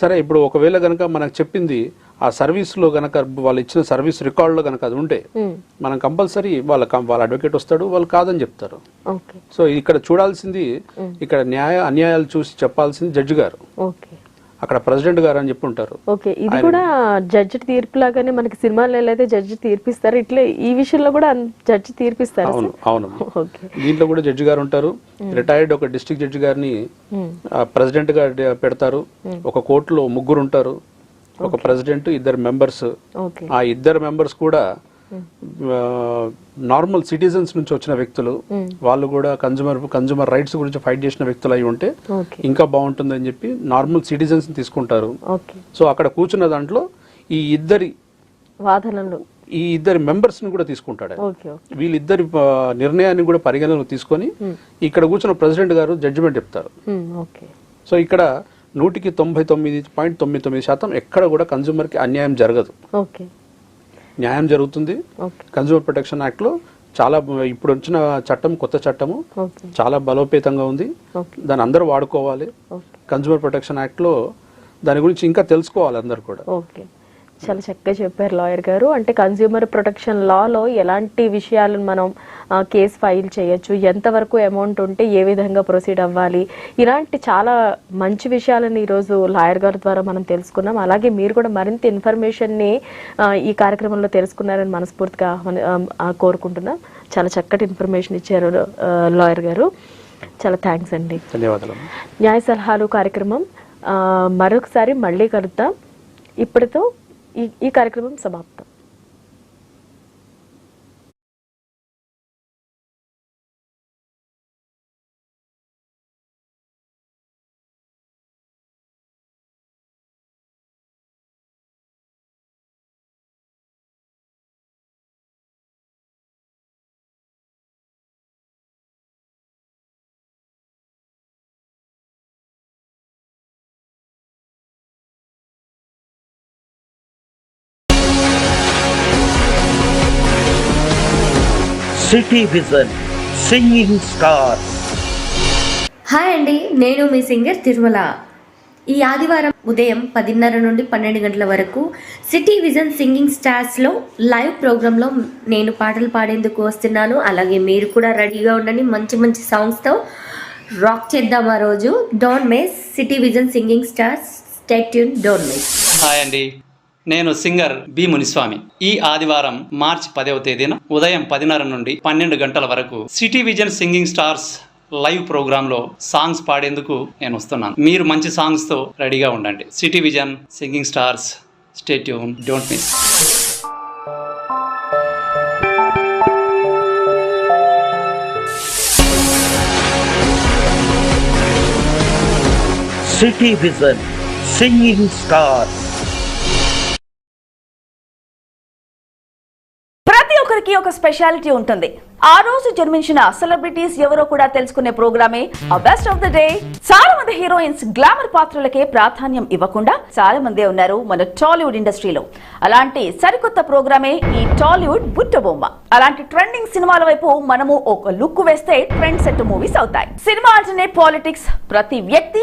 సరే ఇప్పుడు ఒకవేళ గనక మనకు చెప్పింది ఆ సర్వీస్ లో గనక వాళ్ళు ఇచ్చిన సర్వీస్ రికార్డ్ లో గనక అది ఉంటే మనం కంపల్సరీ వాళ్ళ అడ్వకేట్ వస్తాడు, వాళ్ళు కాదని చెప్తారు. సో ఇక్కడ చూడాల్సింది, ఇక్కడ అన్యాయాలు చూసి చెప్పాల్సింది జడ్జి గారు, అక్కడ ప్రెసిడెంట్ గారు అని చెప్పి ఉంటారు. ఓకే, ఇది కూడా జడ్జి తీర్పు లాగానే మనకి సినిమాలో అయితే జడ్జి తీర్పిస్తారు, ఇట్లా ఈ విషయంలో కూడా జడ్జి తీర్పిస్తారు. అవును అవును, దీంట్లో కూడా జడ్జి గారు ఉంటారు. రిటైర్డ్ ఒక డిస్ట్రిక్ట్ జడ్జి గారిని ప్రెసిడెంట్ గా పెడతారు. ఒక కోర్టులో 3 ఉంటారు, ఒక ప్రెసిడెంట్, 2 మెంబర్స్. ఆ 2 మెంబర్స్ కూడా నార్మల్ సిటిజన్స్ నుంచి వచ్చిన వ్యక్తులు, వాళ్ళు కూడా కన్జ్యూమర్ రైట్స్ గురించి ఫైట్ చేసిన వ్యక్తులు అయి ఉంటే ఇంకా బాగుంటుందని చెప్పి నార్మల్ సిటిజన్స్ తీసుకుంటారు. సో అక్కడ కూర్చున్న దాంట్లో ఈ ఇద్దరి మెంబర్స్ ని కూడా తీసుకుంటాడు. వీళ్ళిద్దరి నిర్ణయాన్ని కూడా పరిగణనలో తీసుకొని ఇక్కడ కూర్చున్న ప్రెసిడెంట్ గారు జడ్జిమెంట్ చెప్తారు. సో ఇక్కడ 99.99% ఎక్కడ కూడా కన్జ్యూమర్ కి అన్యాయం జరగదు, న్యాయం జరుగుతుంది. కన్జ్యూమర్ ప్రొటెక్షన్ యాక్ట్ లో చాలా ఇప్పుడు వచ్చిన చట్టం, కొత్త చట్టము చాలా బలోపేతంగా ఉంది. దాన్ని అందరూ వాడుకోవాలి. కన్జ్యూమర్ ప్రొటెక్షన్ యాక్ట్ లో దాని గురించి ఇంకా తెలుసుకోవాలి అందరు కూడా. చాలా చక్కగా చెప్పారు లాయర్ గారు. అంటే కన్స్యూమర్ ప్రొటెక్షన్ లాలో ఎలాంటి విషయాలను మనం కేసు ఫైల్ చేయొచ్చు, ఎంతవరకు అమౌంట్ ఉంటే ఏ విధంగా ప్రొసీడ్ అవ్వాలి, ఇలాంటి చాలా మంచి విషయాలను ఈరోజు లాయర్ గారి ద్వారా మనం తెలుసుకున్నాం. అలాగే మీరు కూడా మరింత ఇన్ఫర్మేషన్ని ఈ కార్యక్రమంలో తెలుసుకున్నారని మనస్ఫూర్తిగా కోరుకుంటున్నాం. చాలా చక్కటి ఇన్ఫర్మేషన్ ఇచ్చారు లాయర్ గారు, చాలా థ్యాంక్స్ అండి. ధన్యవాదాలు. న్యాయ సలహాలు కార్యక్రమం మరొకసారి మళ్ళీ కలుద్దాం. ఇప్పటితో ఈ కార్యక్రమం సమాప్తం. City Vision, singing stars. Hi అండి, నేను మీ సింగర్ తిరుమల. ఈ ఆదివారం ఉదయం 10:30 నుండి 12 గంటల వరకు సిటీ విజన్ సింగింగ్ స్టార్స్లో లైవ్ ప్రోగ్రాంలో నేను పాటలు పాడేందుకు వస్తున్నాను. అలాగే మీరు కూడా రెడీగా ఉండండి. మంచి మంచి సాంగ్స్తో రాక్ చేద్దాం ఆ రోజు. Don't miss city vision singing stars. Stay tune, don't miss. Hi అండి, నేను సింగర్ బి మునిస్వామి. ఈ ఆదివారం మార్చి 10వ తేదీన ఉదయం 10:30 నుండి 12 గంటల వరకు city vision singing stars live ప్రోగ్రాంలో సాంగ్స్ పాడేందుకు నేను వస్తున్నాను. మీరు మంచి సాంగ్స్తో రెడీగా ఉండండి. City vision singing stars. Stay tune, don't miss. City vision singing stars. ప్రతి ఒక్కరికి ఒక స్పెషాలిటీ ఉంటుంది. ఆ రోజు జన్మించిన సెలబ్రిటీస్ ఎవరో కూడా తెలుసుకునే ప్రోగ్రామే బెస్ట్ ఆఫ్ ద డే. చాలా మంది హీరోయిన్స్ గ్లామర్ పాత్రలకే ప్రాధాన్యం ఇవ్వకుండా చాలా మందే ఉన్నారు మన టాలీవుడ్ ఇండస్ట్రీలో. అలాంటి సరికొత్త ప్రోగ్రామే ఈ టాలీవుడ్ బుట్టబొమ్మ. అలాంటి ట్రెండింగ్ సినిమాల వైపు మనము ఒక లుక్ వేస్తే ట్రెండ్ సెట్ మూవీస్ అవుతాయి. సినిమా అంటేనే పాలిటిక్స్. ప్రతి వ్యక్తి